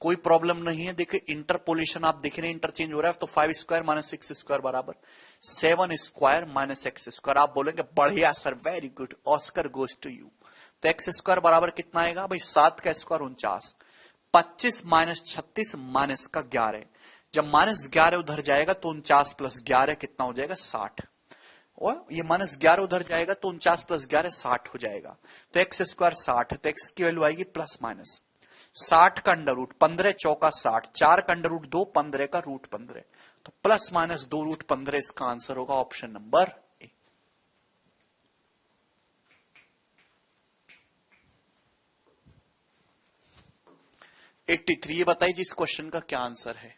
कोई प्रॉब्लम नहीं है। देखिए इंटरपोलेशन आप देख रहे हैं, इंटरचेंज हो रहा है, तो 5 स्क्वायर माइनस 6 स्क्वायर बराबर 7 स्क्वायर माइनस एक्स स्क्वायर। आप बोलेंगे बढ़िया sir, very good, Oscar goes to you. तो एक्स स्क्वायर बराबर कितना आएगा भाई? 7 का स्क्वायर 49, 25 माइनस 36 माइनस का 11, जब माइनस 11 उधर जाएगा तो 49 प्लस 11 कितना हो जाएगा? 60, और ये माइनस 11 उधर जाएगा तो 49 प्लस 11 60 हो जाएगा। तो एक्स स्क्वायर 60 है, तो एक्स की वैल्यू आएगी प्लस माइनस 60 का अंडर रूट 15 चौका 60, 4 का अंडर रूट 2, 15 का रूट 15, तो प्लस माइनस 2 रूट 15 इसका आंसर होगा ऑप्शन नंबर ए। ये बताइए जी इस क्वेश्चन का क्या आंसर है?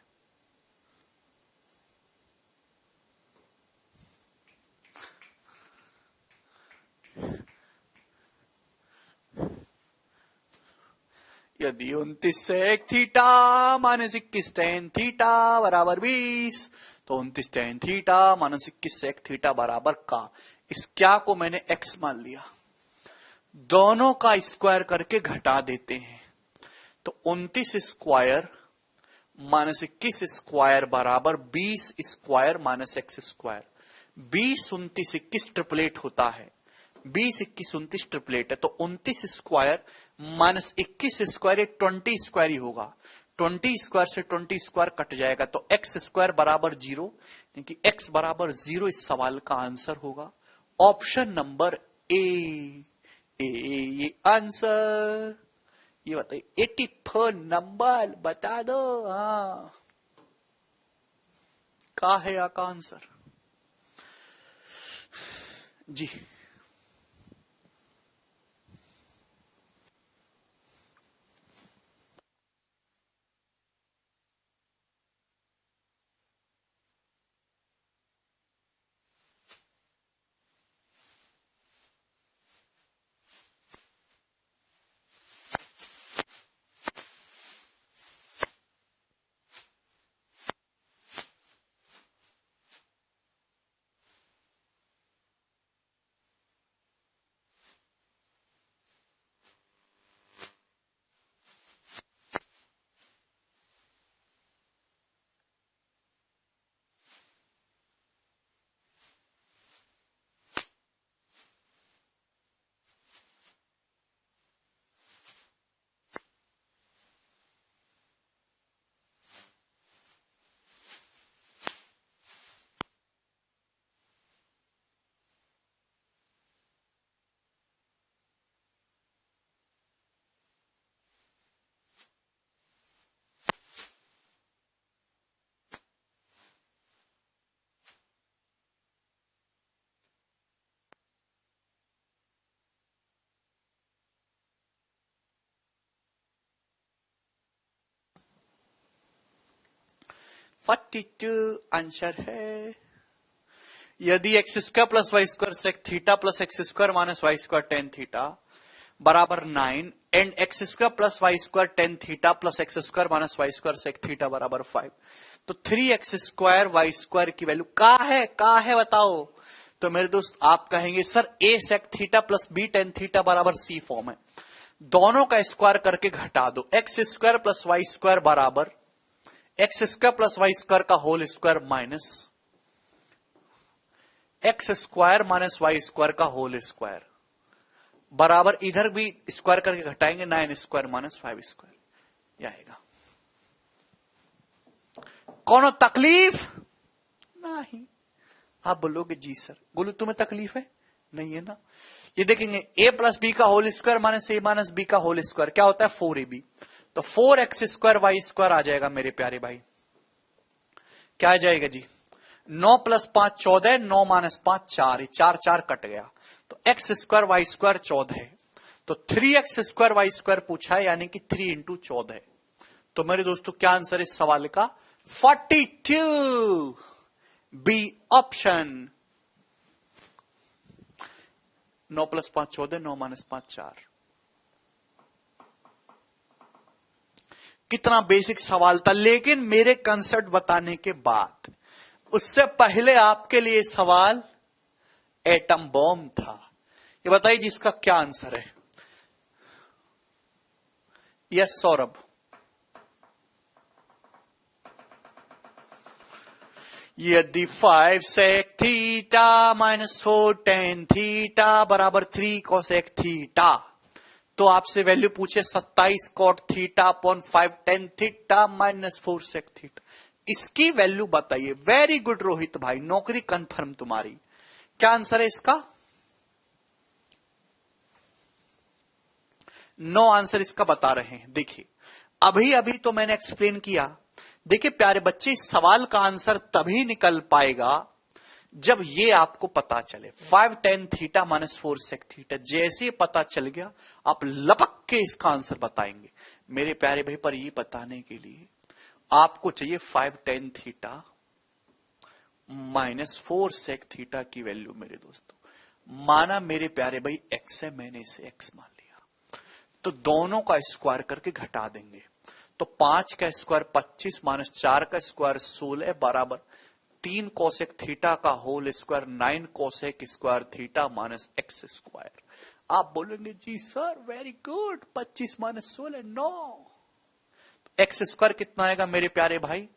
यदि 29 sec theta minus 21 tan theta बराबर 20, तो 29 tan theta minus 21 sec theta बराबर का, इस क्या को मैंने एक्स मान लिया, दोनों का स्क्वायर करके घटा देते हैं, तो 29 स्क्वायर माइनस 21 स्क्वायर बराबर 20 square minus X square. 20 29 21 triplet होता है, 20 21 29 ट्रिपलेट है, तो 29 स्क्वायर माइनस 21 स्क्वायर 20 स्क्वायर ही होगा, 20 स्क्वायर से 20 स्क्वायर कट जाएगा, तो एक्स स्क्वायर बराबर 0, क्योंकि एक्स बराबर 0 इस सवाल का आंसर होगा ऑप्शन नंबर ए। ये आंसर, ये बताइए 84 नंबर बता दो, हाँ का है आपका आंसर जी? 42 आंसर है। यदि X square plus Y square sec theta plus X square minus Y square tan theta बराबर 9 and X square plus Y square tan theta plus X square minus Y square sec theta बराबर 5, तो 3x स्क्वायर वाई स्क्वायर की वैल्यू का है बताओ। तो मेरे दोस्त आप कहेंगे sir a sec theta plus b tan theta बराबर c फॉर्म है, दोनों का स्क्वायर करके घटा दो। X square plus Y square बराबर X square plus Y square का whole square minus X square minus Y square का होल स्क्वायर बराबर इधर भी स्क्वायर करके घटाएंगे 9 स्क्वायर माइनस 5 स्क्वायर आएगा। कौन तकलीफ नहीं? आप बोलोगे जी सर। बोलो तुम्हें तकलीफ है? नहीं है ना। ये देखेंगे a प्लस बी का whole square minus a minus B का होल स्क्वायर क्या होता है 4ab, तो 4x स्क्वायर वाई स्क्वायर आ जाएगा मेरे प्यारे भाई। क्या आ जाएगा जी? 9 प्लस 5 14, 9 माइनस 5 4, 4 4 कट गया, तो एक्स स्क्वायर वाई स्क्वायर 14 है, तो 3x स्क्वायर वाई स्क्वायर पूछा है यानी कि 3 इंटू 14। तो मेरे दोस्तों क्या आंसर इस सवाल का? 42 बी ऑप्शन। 9 plus 5 14, 9 minus 5 4। कितना बेसिक सवाल था, लेकिन मेरे कंसेप्ट बताने के बाद उससे पहले आपके लिए सवाल एटम बॉम्ब था। ये बताइए जिसका क्या आंसर है? यस सौरभ। यदि 5 sec theta minus 4 tan theta बराबर 3 कोसेक थीटा, तो आपसे वैल्यू पूछे 27 cot theta upon 5 tan theta minus 4 sec theta, इसकी वैल्यू बताइए। वेरी गुड रोहित भाई, नौकरी कंफर्म तुम्हारी। क्या आंसर है इसका? 9 आंसर इसका बता रहे हैं। देखिए अभी अभी तो मैंने एक्सप्लेन किया। देखिए प्यारे बच्चे, इस सवाल का आंसर तभी निकल पाएगा जब ये आपको पता चले। 5 tan theta minus 4 sec theta जैसे ही पता चल गया आप लपक के इसका आंसर बताएंगे मेरे प्यारे भाई। पर ये बताने के लिए आपको चाहिए 5 tan theta minus 4 sec theta की वैल्यू। मेरे दोस्तों माना मेरे प्यारे भाई x है, मैंने इसे x मान लिया, तो दोनों का स्क्वायर करके घटा देंगे, तो 5 का स्क्वायर 25 माइनस 4 का स्क्वायर 16 बराबर 3 कोसेक थीटा का whole square 9 cosec square theta minus X square. आप बोलेंगे जी सर वेरी गुड, 25 माइनस 16 9। एक्स स्क्वायर कितना आएगा मेरे प्यारे भाई?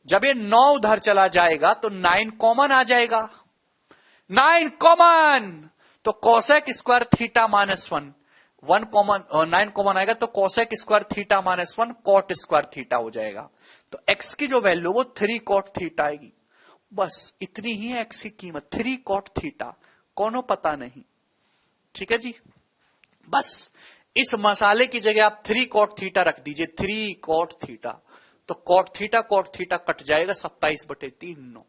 जब ये 9 उधर चला जाएगा तो 9 कॉमन आ जाएगा, 9 कॉमन, तो cosec square theta minus 1 common, 9 common आएगा तो cosec square theta minus 1 cot square theta हो जाएगा। तो एक्स की जो वैल्यू वो 3 कॉट थीटा आएगी। बस इतनी ही है एक्स की कीमत, 3 कॉट थीटा, कोनो पता नहीं। ठीक है जी, बस इस मसाले की जगह आप 3 कॉट थीटा रख दीजिए, 3 कॉट थीटा, तो कॉट थीटा कट जाएगा 27/3 9।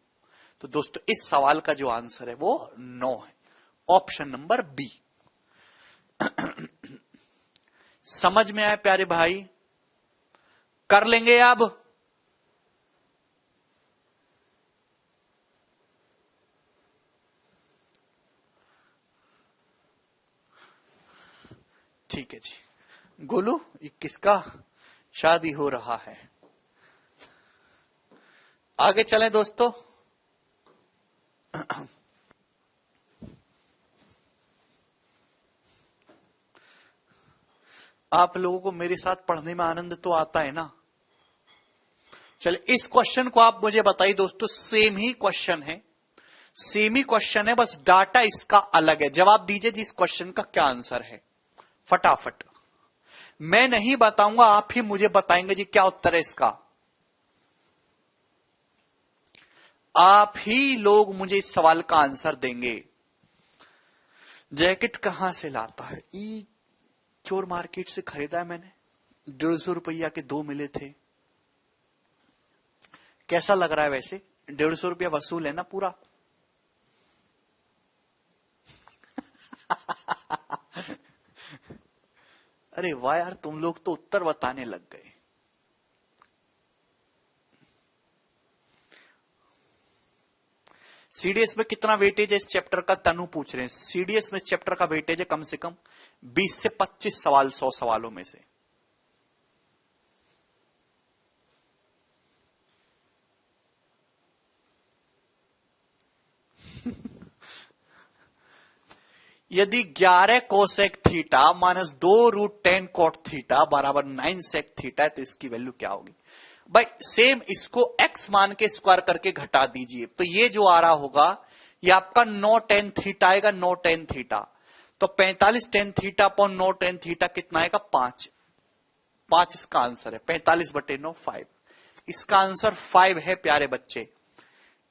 तो दोस्तों इस सवाल का जो आंसर है वो 9 है, ऑप्शन नंबर बी। समझ में आए प्यारे भाई? कर लेंगे अब? ठीक है जी। गोलू ये किसका शादी हो रहा है? आगे चलें दोस्तों। आप लोगों को मेरे साथ पढ़ने में आनंद तो आता है ना? चले इस क्वेश्चन को आप मुझे बताइए दोस्तों। सेम ही क्वेश्चन है, सेम ही क्वेश्चन है, बस डाटा इसका अलग है। जवाब दीजिए जिस क्वेश्चन का क्या आंसर है फटाफट। मैं नहीं बताऊंगा, आप ही मुझे बताएंगे जी क्या उत्तर है इसका। आप ही लोग मुझे इस सवाल का आंसर देंगे। जैकेट कहां से लाता है? ई चोर मार्केट से खरीदा है मैंने, 150 रुपया के 2 मिले थे। कैसा लग रहा है वैसे? 150 रुपया वसूल है ना पूरा? अरे वाह यार, तुम लोग तो उत्तर बताने लग गए। सीडीएस में कितना वेटेज है इस चैप्टर का, तनु पूछ रहे हैं। सीडीएस में इस चैप्टर का वेटेज है कम से कम 20 से 25 सवाल 100 सवालों में से। यदि 11 cosec theta minus 2 root 10 cot theta बराबर 9 सेक थीटा है तो इसकी वैल्यू क्या होगी? भाई सेम इसको x मान के स्क्वायर करके घटा दीजिए, तो ये जो आ रहा होगा ये आपका 9 tan थीटा आएगा, 9 tan थीटा। तो 45 tan theta upon 9 tan theta कितना आएगा? 5 इसका आंसर है। 45/9 5, इसका आंसर 5 है प्यारे बच्चे।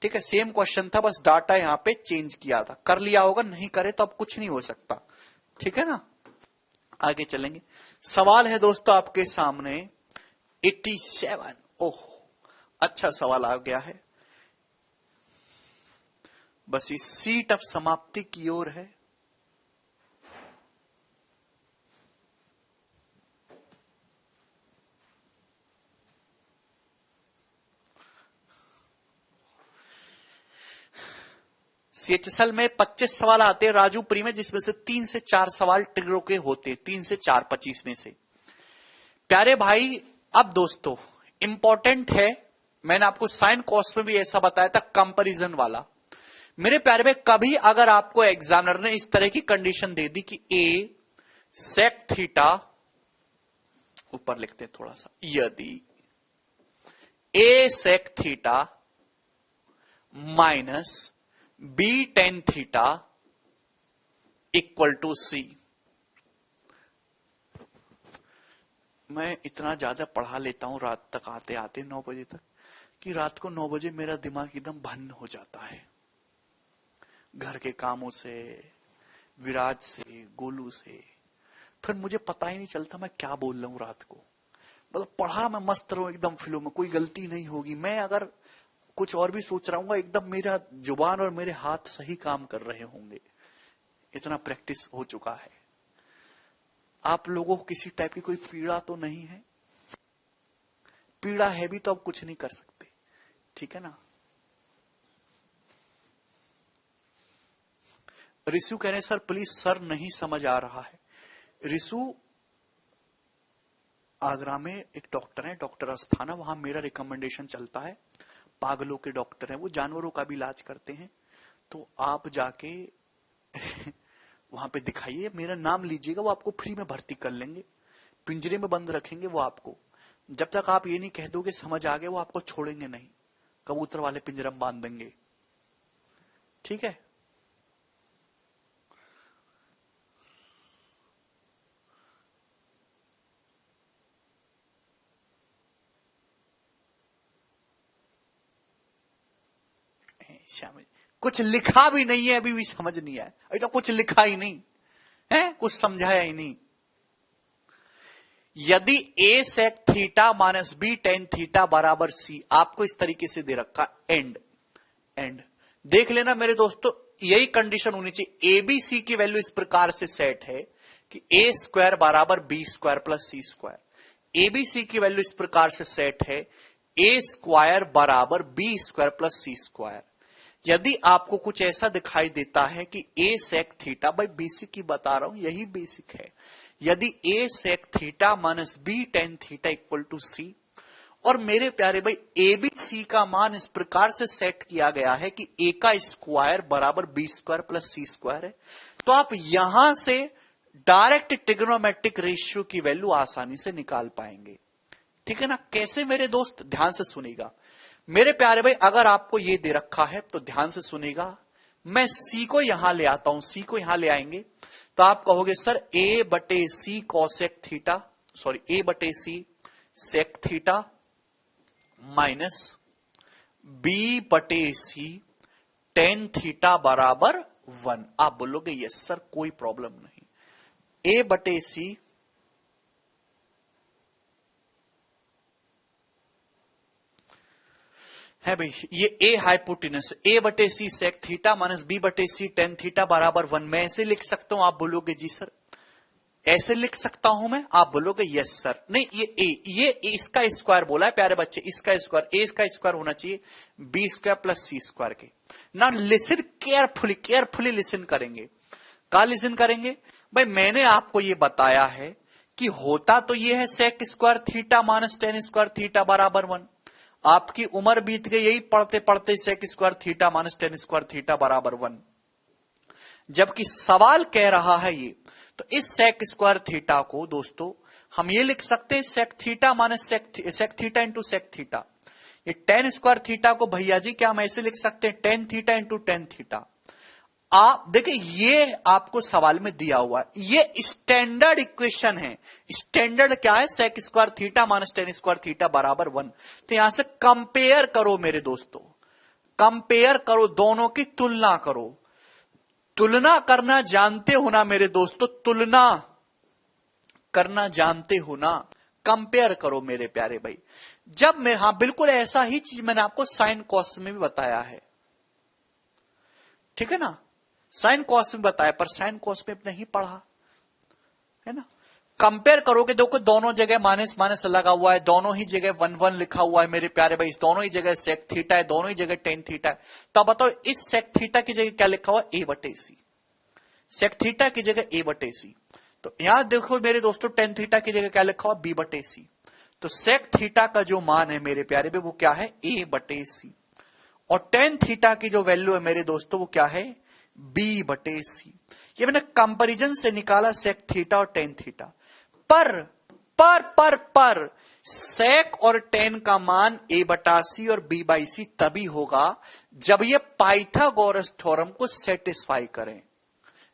ठीक है, सेम क्वेश्चन था, बस डाटा यहां पे चेंज किया था। कर लिया होगा, नहीं करे तो अब कुछ नहीं हो सकता। ठीक है ना, आगे चलेंगे। सवाल है दोस्तों आपके सामने 87। ओह, अच्छा सवाल आ गया है। बस इस सीट अब समाप्ति की ओर है। सीएचएसएल में 25 सवाल आते हैं राजू प्री में, जिसमें से 3 से 4 सवाल ट्रिगरों के होते, 3 से 4 25 में से। प्यारे भाई अब दोस्तों इंपॉर्टेंट है, मैंने आपको साइन कॉस में भी ऐसा बताया था कंपैरिजन वाला। मेरे प्यारे भाई कभी अगर आपको एग्जामिनर ने इस तरह की कंडीशन दे दी कि ए सेक थीटा, ऊपर लिखते हैं थोड़ा सा, यदि A sec theta minus B tan theta equal to C. मैं इतना ज्यादा पढ़ा लेता हूं रात तक, आते आते 9 बजे तक, कि रात को 9 बजे मेरा दिमाग एकदम भन्न हो जाता है, घर के कामों से, विराज से, गोलू से। फिर मुझे पता ही नहीं चलता मैं क्या बोल रहा हूं रात को। मतलब पढ़ा मैं मस्त रहूं एकदम फ्लो में, कोई गलती नहीं होगी। मैं अगर कुछ और भी सोच रहा हूँ एकदम मेरा जुबान और मेरे हाथ सही काम कर रहे होंगे, इतना प्रैक्टिस हो चुका है। आप लोगों को किसी टाइप की कोई पीड़ा तो नहीं है? पीड़ा है भी तो आप कुछ नहीं कर सकते, ठीक है ना। रिसु कह रहे हैं सर प्लीज, सर नहीं समझ आ रहा है। रिसु आगरा में एक डॉक्टर है, डॉक्टर अस्थाना, वहां मेरा रिकमेंडेशन चलता है। पागलों के डॉक्टर हैं वो, जानवरों का भी इलाज करते हैं। तो आप जाके वहां पे दिखाइए, मेरा नाम लीजिएगा, वो आपको फ्री में भर्ती कर लेंगे। पिंजरे में बंद रखेंगे वो आपको, जब तक आप ये नहीं कह दोगे समझ आ गया, वो आपको छोड़ेंगे नहीं, कबूतर वाले पिंजरे में बांध देंगे। ठीक है, कुछ लिखा भी नहीं है, अभी भी समझ नहीं आया। अभी तो कुछ लिखा ही नहीं है, कुछ समझाया ही नहीं। यदि A sec theta minus B tan theta बराबर सी, आपको इस तरीके से दे रखा, एंड देख लेना मेरे दोस्तों, यही कंडीशन होनी चाहिए। एबीसी की वैल्यू इस प्रकार से सेट है कि ए स्क्वायर बराबर B square plus C square. ABC की वैल्यू इस प्रकार से सेट है, ए स्क्वायर बराबर B square plus C square. यदि आपको कुछ ऐसा दिखाई देता है कि ए सेक थीटा, भाई बेसिक की बता रहा हूं, यही बेसिक है। यदि A sec theta minus B tan theta equal to C, और मेरे प्यारे भाई ए बी सी का मान इस प्रकार से सेट किया गया है कि ए का स्क्वायर बराबर B square plus C square है, तो आप यहां से डायरेक्ट ट्रिग्नोमेट्रिक रेशियो की वैल्यू आसानी से निकाल पाएंगे। ठीक है ना। कैसे मेरे दोस्त, ध्यान से सुनिएगा मेरे प्यारे भाई। अगर आपको ये दे रखा है तो ध्यान से सुनिएगा, मैं सी को यहां ले आता हूं, सी को यहां ले आएंगे तो आप कहोगे सर ए बटे सी कॉसेक थीटा, सॉरी ए बटे सी सेक थीटा माइनस बी बटे सी टेन थीटा बराबर 1। आप बोलोगे यस सर कोई प्रॉब्लम नहीं। ए बटे सी है भाई, ये ए हाइपोटेनस, ए बटे सी सेक थीटा माइनस बी बटे सी टेन थीटा बराबर 1। मैं ऐसे लिख सकता हूं, आप बोलोगे जी सर ऐसे लिख सकता हूं मैं, आप बोलोगे यस सर। नहीं, ये इसका स्क्वायर बोला है प्यारे बच्चे, इसका स्क्वायर, ए का स्क्वायर होना चाहिए B square plus C square के। ना लिसन केयरफुली, केयरफुली लिसन करेंगे। कहा लिसन करेंगे? भाई मैंने आपको ये बताया है कि होता तो ये है sec square theta minus tan square theta बराबर 1। आपकी उम्र बीत गई यही पढ़ते पढ़ते sec square theta minus tan square theta बराबर 1। जबकि सवाल कह रहा है ये, तो इस सेक स्क्वायर थीटा को दोस्तों हम ये लिख सकते हैं sec theta minus sec theta into sec theta. ये टेन स्क्वायर थीटा को भैया जी क्या हम ऐसे लिख सकते हैं tan theta into tan theta. आप देखिए ये आपको सवाल में दिया हुआ है, ये स्टैंडर्ड इक्वेशन है। स्टैंडर्ड क्या है? Sec square theta minus tan square theta बराबर 1। तो यहां से कंपेयर करो मेरे दोस्तों, कंपेयर करो, दोनों की तुलना करो। तुलना करना जानते हो ना मेरे दोस्तों, तुलना करना जानते हो ना, कंपेयर करो मेरे प्यारे भाई। जब मैं, हाँ बिल्कुल ऐसा ही चीज मैंने आपको साइन कॉस में भी बताया है, ठीक है ना, साइन कॉस में बताया, पर साइन कॉस में नहीं पढ़ा है ना। कंपेयर करोगे, देखो दोनों जगह माइनस माइनस लगा हुआ है, दोनों ही जगह 1 1 लिखा हुआ है मेरे प्यारे भाई, दोनों ही जगह सेक थीटा है, दोनों ही जगह टेन थीटा है। तो बताओ इस सेक थीटा की जगह क्या लिखा हुआ? ए बटे सी। सेक थीटा की जगह ए बटे सी। तो यहां देखो मेरे दोस्तों टेन थीटा की जगह क्या लिखा हुआ? बी बटे सी। तो सेक थीटा का जो मान है मेरे प्यारे भाई वो क्या है? ए बटे सी। और टेन थीटा की जो वैल्यू है मेरे दोस्तों वो क्या है? बी बटे सी। ये मैंने कंपैरिजन से निकाला सेक थीटा और टेन थीटा। पर सेक और टेन का मान ए बटा सी और बी बाई सी तभी होगा जब ये पाइथागोरस थ्योरम को सेटिस्फाई करें,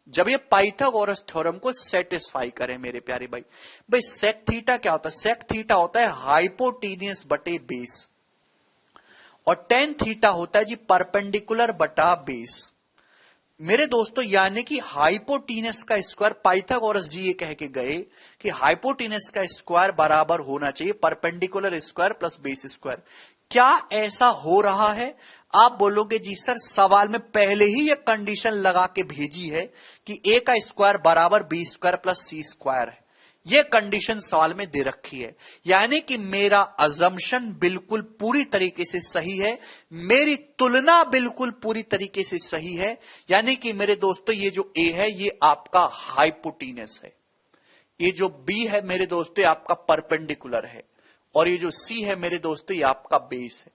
जब ये पाइथागोरस थ्योरम को सेटिस्फाई करें मेरे प्यारे भाई। भाई सेक थीटा क्या होता है? सेक थीटा होता है हाइपोटेनियस बटे बेस, और टेन थीटा होता है जी परपेंडिकुलर बटा बेस मेरे दोस्तों। यानी कि हाइपोटेनस का स्क्वायर, पाइथागोरस जी ये कह के गए कि हाइपोटेनस का स्क्वायर बराबर होना चाहिए perpendicular square plus base square. क्या ऐसा हो रहा है? आप बोलोगे जी सर सवाल में पहले ही ये कंडीशन लगा के भेजी है कि ए का स्क्वायर बराबर B square plus C square है। ये कंडीशन सवाल में दे रखी है, यानी कि मेरा अजम्पशन बिल्कुल पूरी तरीके से सही है, मेरी तुलना बिल्कुल पूरी तरीके से सही है। यानी कि मेरे दोस्तों ये जो ए है ये आपका हाइपोटेनस है, ये जो बी है मेरे दोस्तों ये आपका परपेंडिकुलर है, और ये जो सी है मेरे दोस्तों ये आपका बेस है।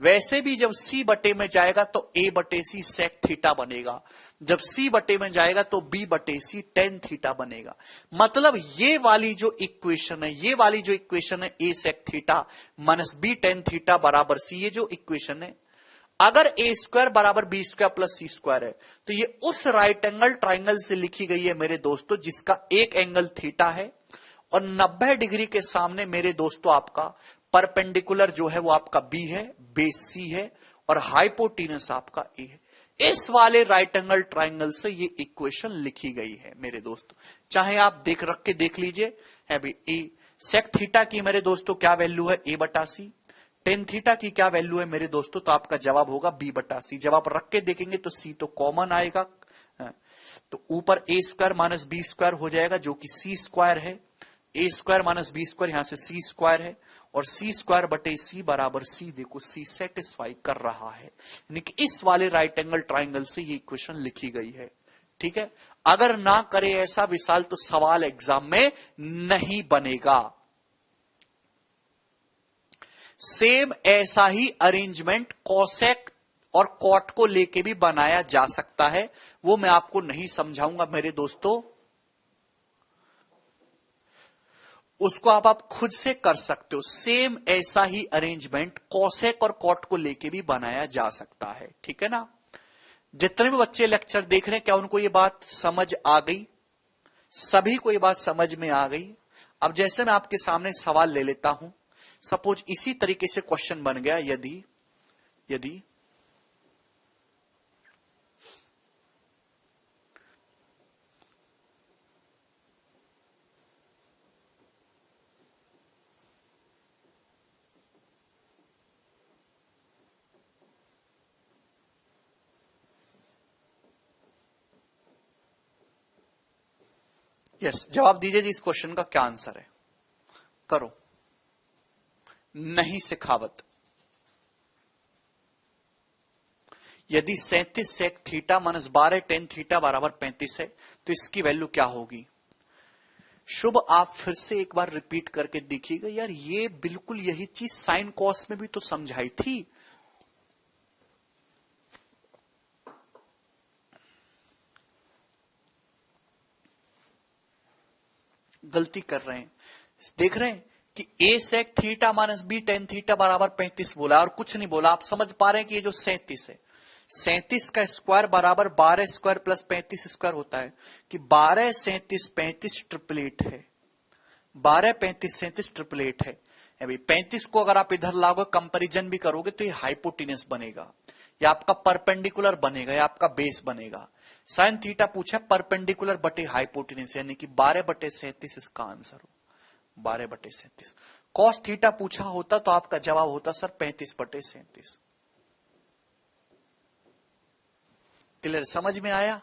वैसे भी जब सी बटे में जाएगा तो ए बटे सी सेक थीटा बनेगा, जब सी बटे में जाएगा तो बी बटे सी टेन थीटा बनेगा। मतलब ये वाली जो इक्वेशन है, ये वाली जो इक्वेशन है A sec theta minus B tan theta बराबर सी, ये जो इक्वेशन है अगर ए स्क्वायर बराबर B square plus C square है तो ये उस राइट एंगल ट्राइंगल से लिखी गई है मेरे दोस्तों जिसका एक एंगल थीटा है और 90 डिग्री के सामने मेरे दोस्तों आपका परपेंडिकुलर जो है वो आपका बी है, बेस सी है और हाइपोटेनस आपका ए है। इस वाले राइट एंगल ट्राइंगल से ये इक्वेशन लिखी गई है मेरे दोस्तों। चाहे आप रख के देख लीजिए, है भाई ए सेक थीटा की मेरे दोस्तों क्या वैल्यू है? ए बटा सी। टेन थीटा की क्या वैल्यू है मेरे दोस्तों? तो आपका जवाब होगा बी बटा सी। जब आप रख के देखेंगे तो सी तो कॉमन आएगा, तो ऊपर ए स्क्वायर माइनस बी स्क्वायर हो जाएगा जो कि सी स्क्वायर है। A square minus B square यहां से सी स्क्वायर है और सी स्क्वायर बटे सी बराबर सी। देखो सी सेटिस्फाई कर रहा है, यानी कि इस वाले राइट एंगल ट्राइंगल से ये इक्वेशन लिखी गई है। ठीक है, अगर ना करे ऐसा विशाल तो सवाल एग्जाम में नहीं बनेगा। सेम ऐसा ही अरेंजमेंट कोसेक और कॉट को लेके भी बनाया जा सकता है, वो मैं आपको नहीं समझाऊंगा मेरे दोस्तों, उसको आप खुद से कर सकते हो। सेम ऐसा ही अरेंजमेंट कोसेक और कॉट को लेके भी बनाया जा सकता है। ठीक है ना। जितने भी बच्चे लेक्चर देख रहे हैं क्या उनको ये बात समझ आ गई? सभी को ये बात समझ में आ गई। अब जैसे मैं आपके सामने सवाल ले लेता हूं, सपोज इसी तरीके से क्वेश्चन बन गया, यदि यस, जवाब दीजिए जी इस क्वेश्चन का क्या आंसर है। करो, नहीं सिखावत। यदि 37 sec theta minus 12 tan theta बराबर 35 है तो इसकी वैल्यू क्या होगी? शुभ, आप फिर से एक बार रिपीट करके देखिएगा यार, ये बिल्कुल यही चीज साइन कॉस में भी तो समझाई थी। गलती कर रहे हैं, देख रहे हैं कि a sec theta minus B tan theta बराबर 35 बोला और कुछ नहीं बोला। आप समझ पा रहे हैं कि ये जो 37 है, 37 का स्क्वायर बराबर 12 स्क्वायर प्लस 35 स्क्वायर होता है कि 12 37 35 ट्रिपलेट है, 12 35 37 ट्रिपलेट है। अभी 35 को अगर आप इधर लाओगे, कंपैरिजन भी करोगे तो ये हाइपोटेनस बनेगा, या आपका परपेंडिकुलर बनेगा, या आपका बेस बनेगा। साइन थीटा पूछा परपेंडिकुलर बटे हाइपोटेनस, यानी कि 12 बटे 37 इसका आंसर हो, 12 बटे 37। कॉस थीटा पूछा होता तो आपका जवाब होता सर 35 बटे 37। क्लियर, समझ में आया?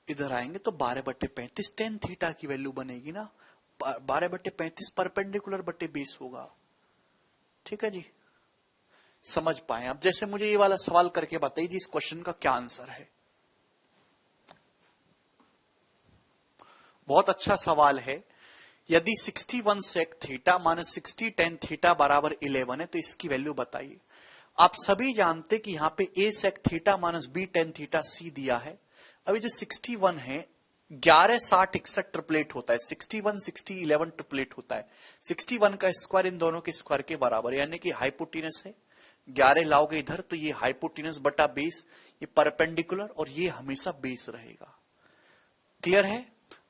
इधर आएंगे तो 12 बटे 35 टेन थीटा की वैल्यू बनेगी ना, 12 बटे 35 परपेंडिकुलर बटे बेस होगा। ठीक है जी, समझ पाए? अब जैसे मुझे ये वाला सवाल करके बताइए जी, इस क्वेश्चन का क्या आंसर है। बहुत अच्छा सवाल है। यदि 61 sec theta minus 60 tan theta बराबर 11 है तो इसकी वैल्यू बताइए। आप सभी जानते कि यहां पे a sec theta minus B tan theta c दिया है। अभी जो 61 है 11 60 61 ट्रिपलेट होता है, 61 60 11 ट्रिपलेट होता है। 61 का स्क्वायर इन दोनों के स्क्वायर के बराबर, यानी कि हाइपोटेनस है। 11 लाओगे इधर तो ये हाइपोटेनस बटा बेस, ये परपेंडिकुलर और ये हमेशा बेस रहेगा। क्लियर है?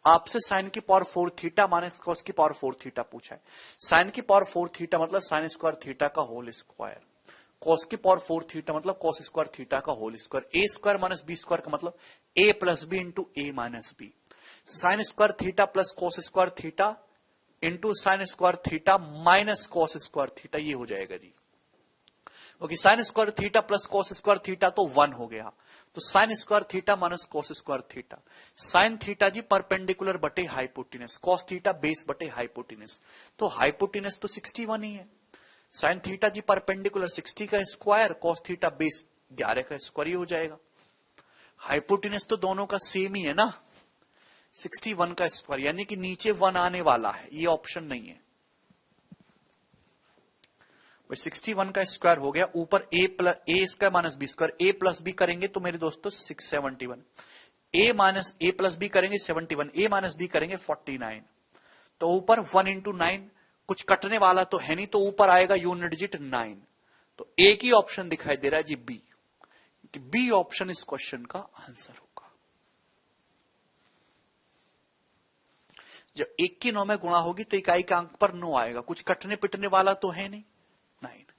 आपसे साइन की पावर 4 थीटा माइनस कॉस की पावर 4 थीटा पूछा है। साइन की पावर 4 थीटा मतलब साइन स्क्वायर थीटा का होल स्क्वायर, कॉस की पावर 4 थीटा मतलब कॉस स्क्वायर थीटा का whole square. A square minus B square का मतलब A plus B into A minus B. Sine square theta plus cos square theta into sine square theta minus cos square theta, ये हो जाएगा जी। Okay, sine square theta plus cos square theta तो 1 हो गया, तो sine square theta minus cos square theta. Sine theta जी परपेंडिकुलर बटे हाइपोटेनस, कॉस थीटा बेस बटे हाइपोटेनस, तो हाइपोटेनस तो 61 ही है। साइन थीटा जी परपेंडिकुलर 60 का स्क्वायर, कॉस थीटा बेस 11 का स्क्वायर, ही हो जाएगा। हाइपोटेनस तो दोनों का सेम ही है ना, 61 का स्क्वायर, यानी कि नीचे 1 आने वाला है, ये ऑप्शन नहीं है। 61 का स्क्वायर हो गया, ऊपर ए स्क्वायर माइनस बी स्क्वायर, ए प्लस बी करेंगे तो मेरे दोस्तों 671, ए माइनस ए प्लस बी करेंगे 71, ए माइनस बी करेंगे 49, तो ऊपर 1 इंटू 9, कुछ कटने वाला तो है नहीं, तो ऊपर आएगा यूनिट डिजिट 9, तो एक ही ऑप्शन दिखाई दे रहा है जी बी, बी ऑप्शन इस क्वेश्चन का आंसर होगा। जब 1 की 9 में गुणा होगी तो इकाई के अंक पर 9 आएगा, कुछ कटने पिटने वाला तो है नहीं, 9।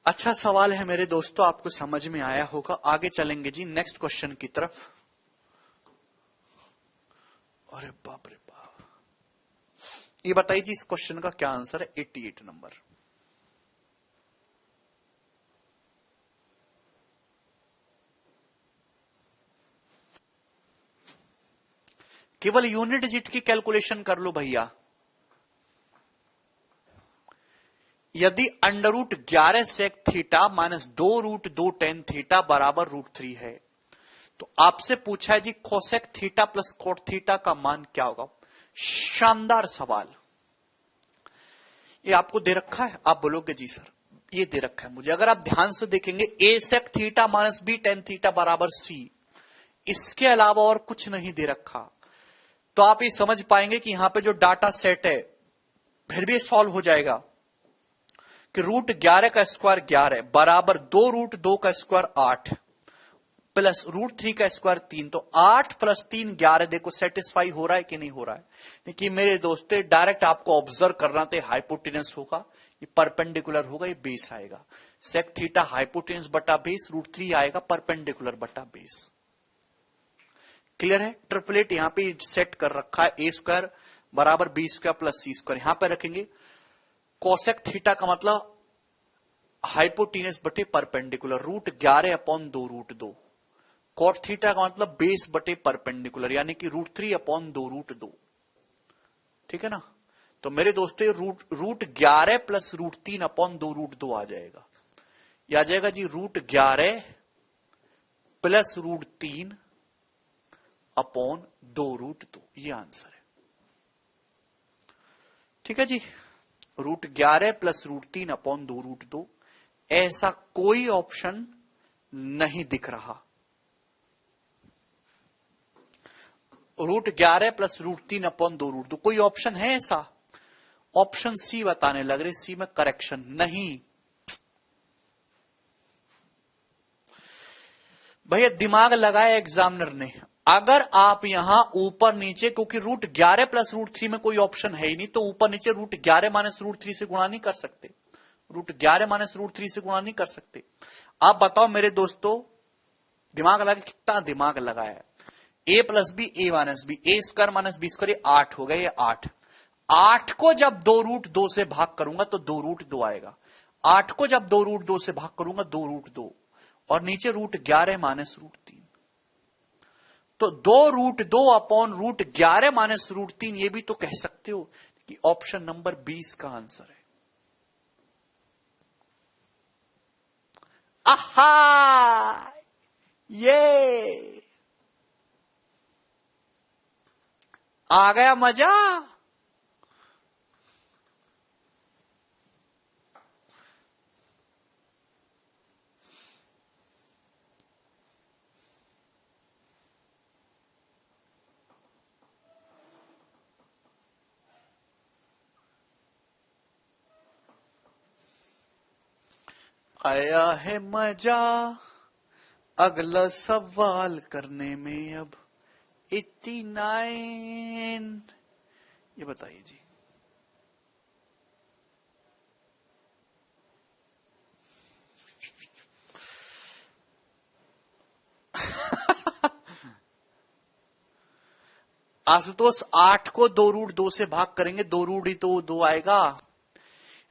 अच्छा सवाल है मेरे दोस्तों, आपको समझ में आया होगा। आगे चलेंगे जी नेक्स्ट क्वेश्चन की तरफ। अरे बाप रे बाप, ये बताइए जी इस क्वेश्चन का क्या आंसर है। 88 नंबर। केवल यूनिट डिजिट की कैलकुलेशन कर लो भैया। यदि under root 11 sec theta minus 2 root 2 tan theta बराबर √3 है तो आपसे पूछा है जी cosec theta plus cot theta का मान क्या होगा। शानदार सवाल, ये आपको दे रखा है, आप बोलोगे जी सर ये दे रखा है मुझे। अगर आप ध्यान से देखेंगे A sec theta minus B tan theta बराबर सी, इसके अलावा और कुछ नहीं दे रखा, तो आप ये समझ पाएंगे कि यहां पे जो डाटा सेट है फिर भी सॉल्व हो जाएगा कि √11 का स्क्वायर 11 बराबर 2 रूट 2 का स्क्वायर 8 प्लस √3 का स्क्वायर 3, तो 8 प्लस 3 11। देखो सेटिस्फाई हो रहा है कि नहीं हो रहा है। लेकिन मेरे दोस्तों डायरेक्ट आपको ऑब्जर्व करना था, हाइपोटेनस होगा, ये परपेंडिकुलर होगा, ये बेस आएगा। सेक थीटा हाइपोटेनस बटा बेस, √3 आएगा परपेंडिकुलर बटा बेस। क्लियर है? ट्रिपलेट यहां पे सेट कर रखा है, ए स्क्वायर बराबर B square plus C square, यहां पे रखेंगे। कोसेक थीटा का मतलब हाइपोटेनस बटे परपेंडिकुलर, √11 अपॉन 2 √2, कॉट थीटा का मतलब बेस बटे परपेंडिकुलर, यानी कि √3/2√2। ठीक है ना। तो मेरे दोस्तों ये √11 प्लस √3/2√2 आ जाएगा। ये आ जाएगा जी √11 प्लस √3/2√2। ये आंसर है। ठीक है जी, √11 प्लस √3/2√2। ऐसा कोई ऑप्शन नहीं दिख रहा। √11 प्लस √3/2√2 कोई ऑप्शन है ऐसा? ऑप्शन सी बताने लग रहे, सी में करेक्शन नहीं। भैया दिमाग लगाया एग्जामिनर ने। अगर आप यहां ऊपर नीचे, क्योंकि √11 प्लस √3 में कोई ऑप्शन है ही नहीं, तो ऊपर नीचे √11 माइनस √3 से गुणा नहीं कर सकते। √11 माइनस √3 से गुणा नहीं कर सकते। आप बताओ मेरे दोस्तों, दिमाग लगा, कितना दिमाग लगाया है। a plus B A minus B, A square minus B square, 8 हो गया। ये 8 को जब 2√2 से भाग करूंगा तो 2√2 आएगा। 8 को जब 2√2 से भाग करूंगा 2√2, और नीचे √11 माइनस √3, तो 2√2/√11 माइनस √3। ये भी तो कह सकते हो कि ऑप्शन नंबर 20 का आंसर है। आहा, ये आ गया मजा। आया है मजा अगला सवाल करने में। अब 89, ये बताइए जी। आशुतोष 8 को 2√2 से भाग करेंगे, 2√2 आएगा।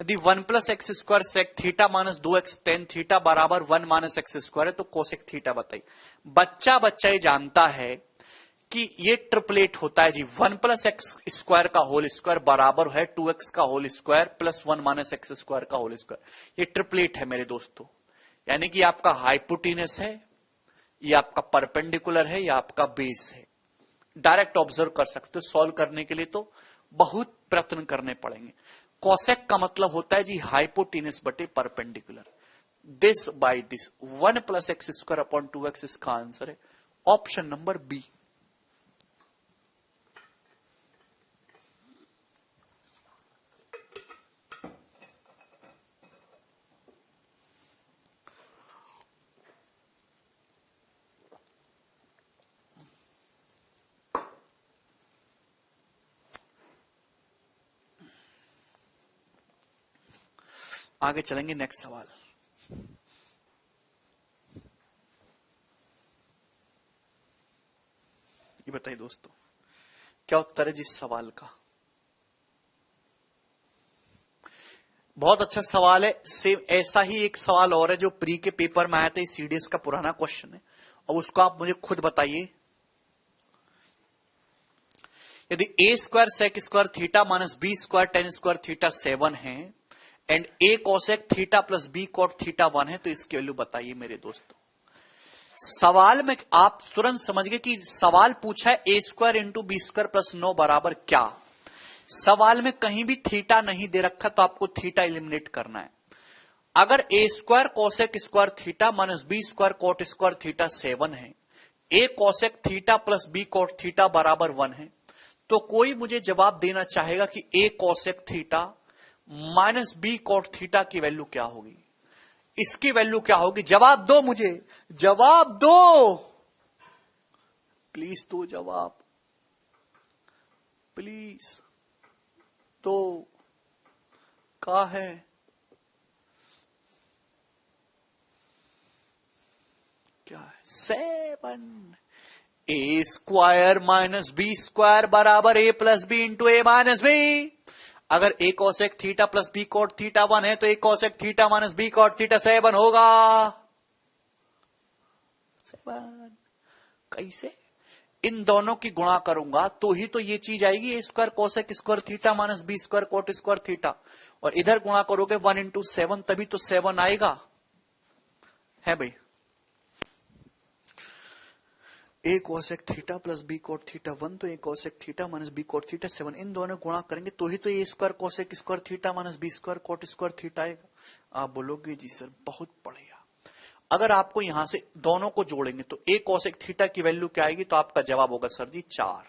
यदि 1 plus X square sec theta minus 2x tan theta बराबर 1 माइनस एक्स स्क्वायर है, तो कोसेक थीटा बताइए। बच्चा ये जानता है कि ये ट्रिपलेट होता है जी। 1 प्लस एक्स स्क्वायर का होल स्क्वायर बराबर है 2x का होल स्क्वायर प्लस 1 माइनस एक्स स्क्वायर का होल स्क्वायर। ये ट्रिपलेट है मेरे दोस्तों, यानी कि आपका हाइपोटेनस है, ये आपका परपेंडिकुलर है, या आपका बेस है। डायरेक्ट ऑब्जर्व कर सकते हो। सॉल्व करने के लिए तो बहुत प्रयत्न करने पड़ेंगे। कोसेक का मतलब होता है जी हाइपोटेनस बटे perpendicular. This by this 1 plus X square upon 2x इसका आंसर है ऑप्शन नंबर बी। आगे चलेंगे, नेक्स्ट सवाल। ये बताइए दोस्तों, क्या उत्तर है जिस सवाल का? बहुत अच्छा सवाल है। सेम ऐसा ही एक सवाल और है जो प्री के पेपर में आया था, सीडीएस का पुराना क्वेश्चन है, और उसको आप मुझे खुद बताइए। यदि a square sec square theta minus B square tan square theta 7 है and a cosec theta plus b cot theta 1 है, तो इसकी वैल्यू बताइए मेरे दोस्तों। सवाल में आप तुरंत समझ गए कि सवाल पूछा है a square into B square plus 9 बराबर क्या। सवाल में कहीं भी थीटा नहीं दे रखा, तो आपको थीटा एलिमिनेट करना है। अगर a square cosec square theta minus B square cot square theta 7 है, a cosec theta plus b cot theta बराबर 1 है, तो कोई मुझे जवाब देना चाहेगा कि a cosec theta minus B cot theta की वैल्यू क्या होगी, इसकी वैल्यू क्या होगी? जवाब दो, मुझे जवाब दो, प्लीज दो जवाब, प्लीज दो। क्या है? क्या है? 7। A square minus B square बराबर A plus B into A minus B. अगर a cosec theta plus b cot theta 1 है, तो a cosec theta minus b cot theta 7 होगा। 7 कैसे? इन दोनों की गुणा करूंगा तो ही तो ये चीज आएगी, A square cosec square theta minus B square cot square theta, और इधर गुणा करोगे 1 इंटू 7, तभी तो 7 आएगा, है भाई। A cosec theta plus B cot theta 1, तो A cosec theta minus B cot theta 7, इन दोनों गुणा करेंगे तो ही तो A square cosec square theta minus B square cot square theta आएगा। आप बोलोगे जी सर बहुत बढ़िया। अगर आपको यहां से दोनों को जोड़ेंगे तो ए कोसेक थीटा की वैल्यू क्या आएगी, तो आपका जवाब होगा सर जी 4।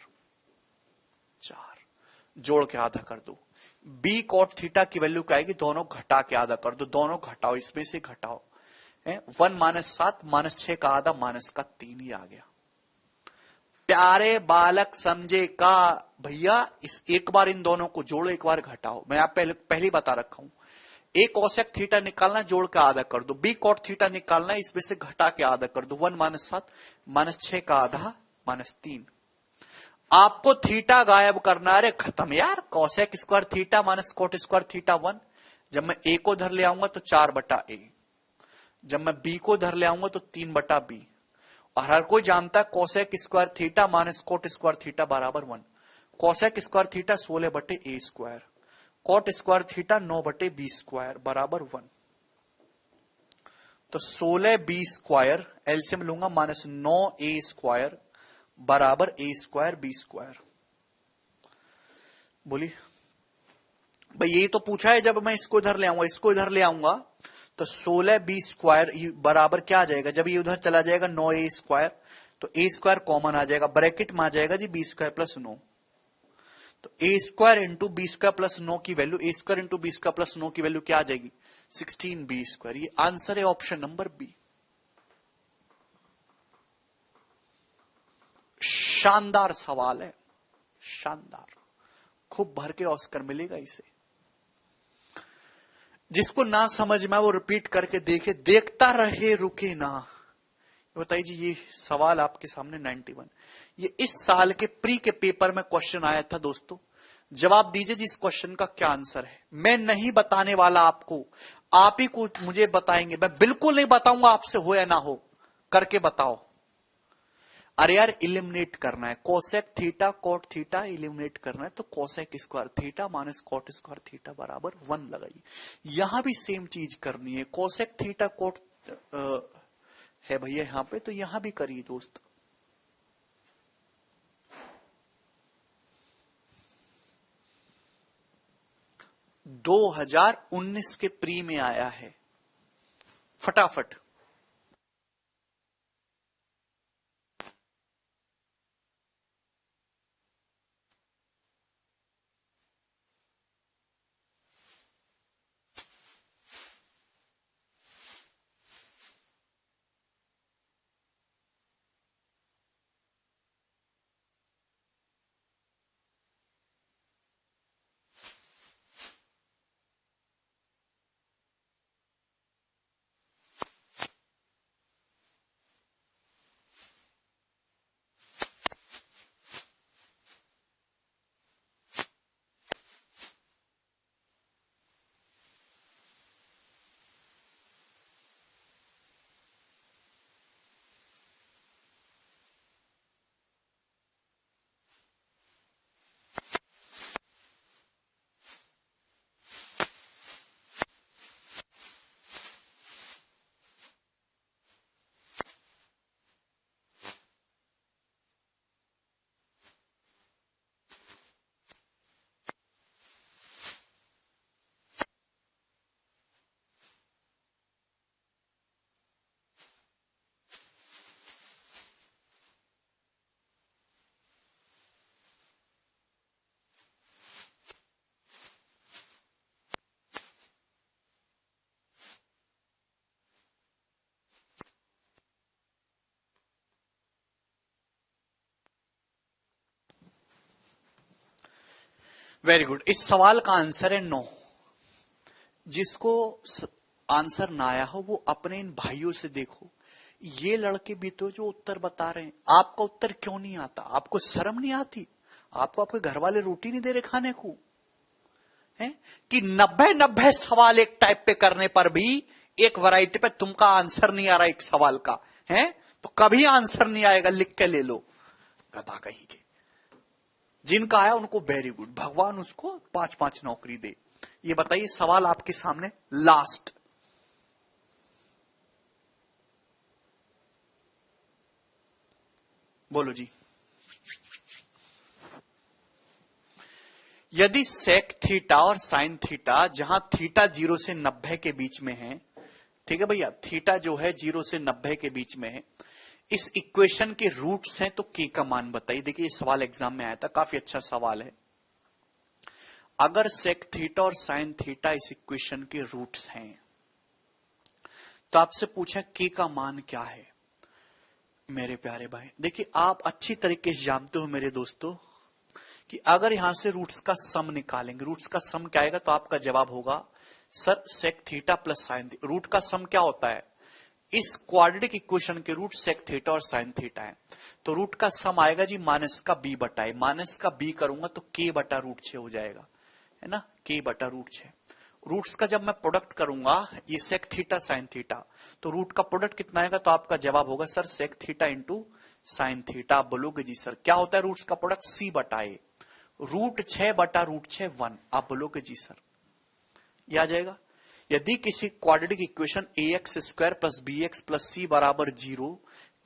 जोड़ के आधा कर दो। बी कोट थीटा की वैल्यू क्या आएगी, दोनों घटा के आधा कर दो, दोनों घटाओ, इसमें से घटाओ, 1 माइनस 7 माइनस 6 का आधा माइनस का 3 ही आ गया। प्यारे बालक समझे का भैया, इस एक बार इन दोनों को जोड़ो, एक बार घटाओ, मैं आप पहले ही बता रखा हूं। ए कोसेक थीटा निकालना, जोड़ के आधा कर दो, बी कोट थीटा निकालना, इसमें से घटा के आधा कर दो, 1 माइनस 7 माइनस 6 का आधा माइनस 3। आपको थीटा गायब करना, अरे खत्म यार, cosec square theta minus cot square theta 1, जब मैं ए को धर ले आऊंगा तो 4/a, जब मैं बी को धर ले आऊंगा तो 3/b, और हर कोई जानता है cosec square theta minus cot square theta बराबर 1। Cosec square theta 16/a square, cot square theta 9/b square बराबर 1। तो 16b स्क्वायर एलसीएम लूंगा माइनस 9a स्क्वायर बराबर a स्क्वायर b स्क्वायर। बोलिए भाई, यही तो पूछा है। जब मैं इसको इधर ले आऊंगा, इसको इधर ले आऊंगा तो 16b स्क्वायर बराबर क्या आ जाएगा, जब ये उधर चला जाएगा 9a स्क्वायर, तो a स्क्वायर कॉमन आ जाएगा, ब्रैकेट में आ जाएगा जी b स्क्वायर प्लस 9। तो a square into B square plus 9 की value, a square into B square plus 9 की वैल्यू क्या आ जाएगी, 16b स्क्वायर। ये आंसर है ऑप्शन नंबर बी। शानदार सवाल है, शानदार, खूब भर के ऑस्कर मिलेगा इसे। जिसको ना समझ में वो रिपीट करके देखे, देखता रहे रुके ना। बताइए जी, ये सवाल आपके सामने 91, ये इस साल के प्री के पेपर में क्वेश्चन आया था दोस्तों। जवाब दीजिए जी, इस क्वेश्चन का क्या आंसर है। मैं नहीं बताने वाला आपको, आप ही को मुझे बताएंगे। मैं बिल्कुल नहीं बताऊंगा आपसे, हो या ना हो, करके बताओ। अरे यार, इलिमिनेट करना है, cosec theta cot theta eliminate करना है, तो cosec square theta minus cot square theta बराबर 1 लगाइए। यहां भी सेम चीज करनी है, कोसेक थीटा कोट है भैया यहां पे, तो यहां भी करिए दोस्त। दो 2019 के प्री में आया है, फटाफट। Very good. इस सवाल का आंसर है 9। जिसको आंसर ना आया हो वो अपने इन भाइयों से देखो, ये लड़के भी तो जो उत्तर बता रहे हैं। आपका उत्तर क्यों नहीं आता? आपको शर्म नहीं आती? आपको आपके घर वाले रोटी नहीं दे रहे खाने को? है कि 90 सवाल एक टाइप पे करने पर भी एक वैरायटी पे तुमका आंसर नहीं आ रहा एक सवाल का, है तो कभी आंसर नहीं आएगा, लिख के ले लो, गधा कहीं के। जिनका आया उनको वेरी गुड, भगवान उसको 5-5 नौकरी दे। ये बताइए, सवाल आपके सामने लास्ट। बोलो जी। यदि सेक थीटा और साइन थीटा, जहां थीटा 0 से 90 के बीच में है, ठीक है भैया, थीटा जो है 0 से 90 के बीच में है, इस इक्वेशन के रूट्स हैं, तो के का मान बताइए। देखिए ये सवाल एग्जाम में आया था, काफी अच्छा सवाल है। अगर सेक थीटा और साइन थीटा इस इक्वेशन के रूट्स हैं, तो आपसे पूछा के का मान क्या है। मेरे प्यारे भाई देखिए, आप अच्छी तरीके से जानते हो मेरे दोस्तों कि अगर यहां से रूट्स का सम निकालेंगे, रूट्स का सम क्या आएगा, तो आपका जवाब होगा sir sec theta plus sine. Root का सम क्या होता है, इस क्वाड्रेटिक इक्वेशन के रूट सेक थीटा और साइन थीटा है, तो रूट का सम आएगा जी माइनस का बी बटाए, माइनस का बी करूंगा तो के बटा रूट 6 हो जाएगा, है ना, के बटा रूट 6। रूट्स का जब मैं प्रोडक्ट करूंगा, ये सेक थीटा साइन थीटा, तो रूट का प्रोडक्ट कितना आएगा, तो आपका जवाब होगा sir sec theta into sine theta. आप बोलोगे जी सर क्या होता है रूट्स का प्रोडक्ट, सी बटाए रूट 6 बटा रूट 6 1। आप बोलोगे जी सर, ये आ जाएगा। यदि किसी quadratic equation A x square plus B x plus C बराबर 0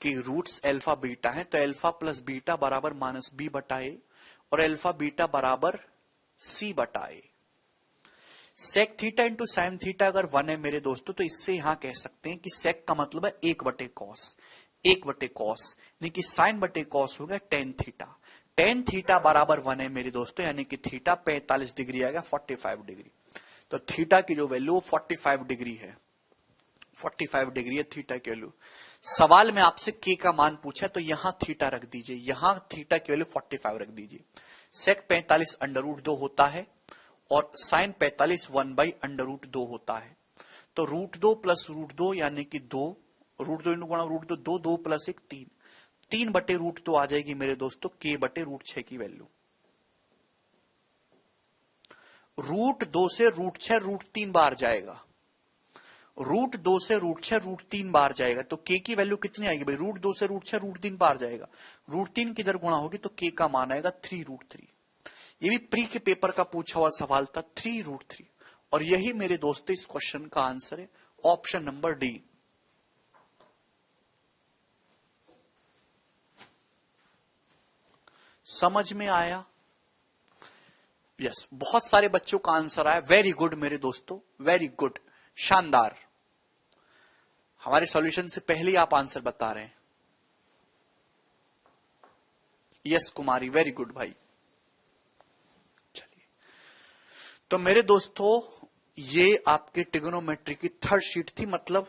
के रूट्स अल्फा बीटा है, तो अल्फा प्लस बीटा बराबर माइनस बी बटाए और अल्फा बीटा बराबर सी बटाए। Sec theta into sine theta अगर 1 है मेरे दोस्तों, तो इससे यहां कह सकते हैं कि सेक का मतलब है 1/cos, 1/cos, यानी कि साइन बटे कॉस हो गया टेन थीटा। टेन थीटा बराबर 1 है मेरे दोस्तों, यानी कि थीटा 45 डिग्री आएगा, 45 डिग्री। तो थीटा की जो वैल्यू 45 डिग्री है, 45 डिग्री है थीटा की वैल्यू। सवाल में आपसे के का मान पूछा, तो यहां थीटा रख दीजिए, यहां थीटा की वैल्यू 45 रख दीजिए। सेक 45 √2 होता है और साइन 45 1/√2 होता है। तो √2 प्लस √2 यानी कि 2, √2 इंटू गुणा √2 2, 2 प्लस 1 3, 3/√2 आ जाएगी मेरे दोस्तों के बटे √6 की वैल्यू। √2 से √6 √3 बार जाएगा, √2 से √6 √3 बार जाएगा, तो के की वैल्यू कितनी आएगी भाई, √2 से √6 √3 बार जाएगा, √3 किधर गुणा होगी तो के का मान आएगा 3√3। ये भी प्री के पेपर का पूछा हुआ सवाल था, 3√3। और यही मेरे दोस्तों इस क्वेश्चन का आंसर है, ऑप्शन नंबर डी। समझ में आया? यस, बहुत सारे बच्चों का आंसर आया, वेरी गुड मेरे दोस्तों, वेरी गुड, शानदार। हमारे सॉल्यूशन से पहले ही आप आंसर बता रहे हैं। यस कुमारी, वेरी गुड भाई। चलिए, तो मेरे दोस्तों ये आपके ट्रिगोनोमेट्री की थर्ड शीट थी, मतलब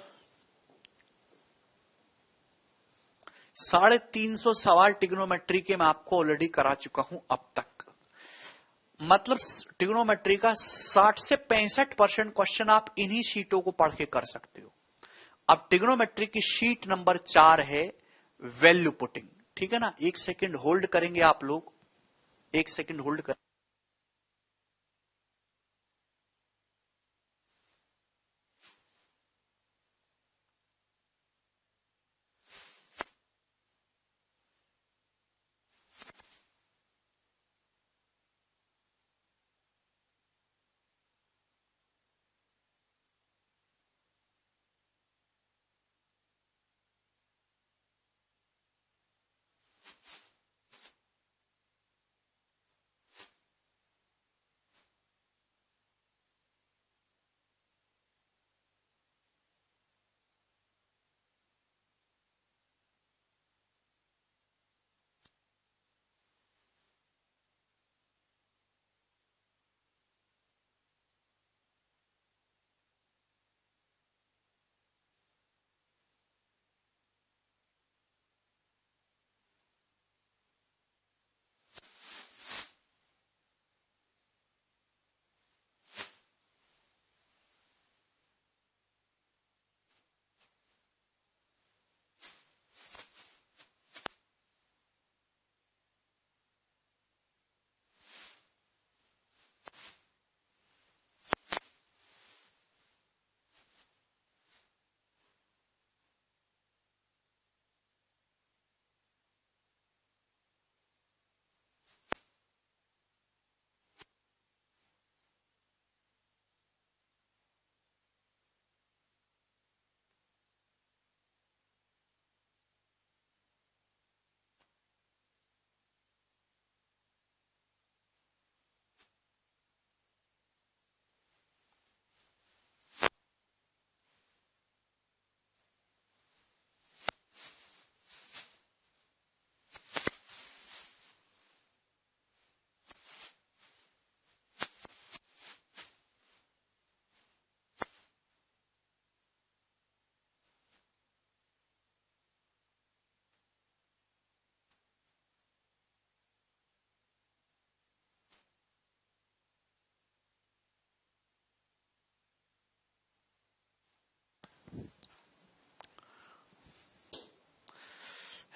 350 सवाल ट्रिगोनोमेट्री के मैं आपको ऑलरेडी करा चुका हूं अब तक। मतलब ट्रिगोनोमेट्री का 60 से 65% क्वेश्चन आप इन्हीं शीटों को पढ़ के कर सकते हो। अब ट्रिगोनोमेट्री की शीट नंबर 4 है वैल्यू पुटिंग, ठीक है ना। 1 सेकंड होल्ड करेंगे आप लोग, 1 सेकंड होल्ड कर।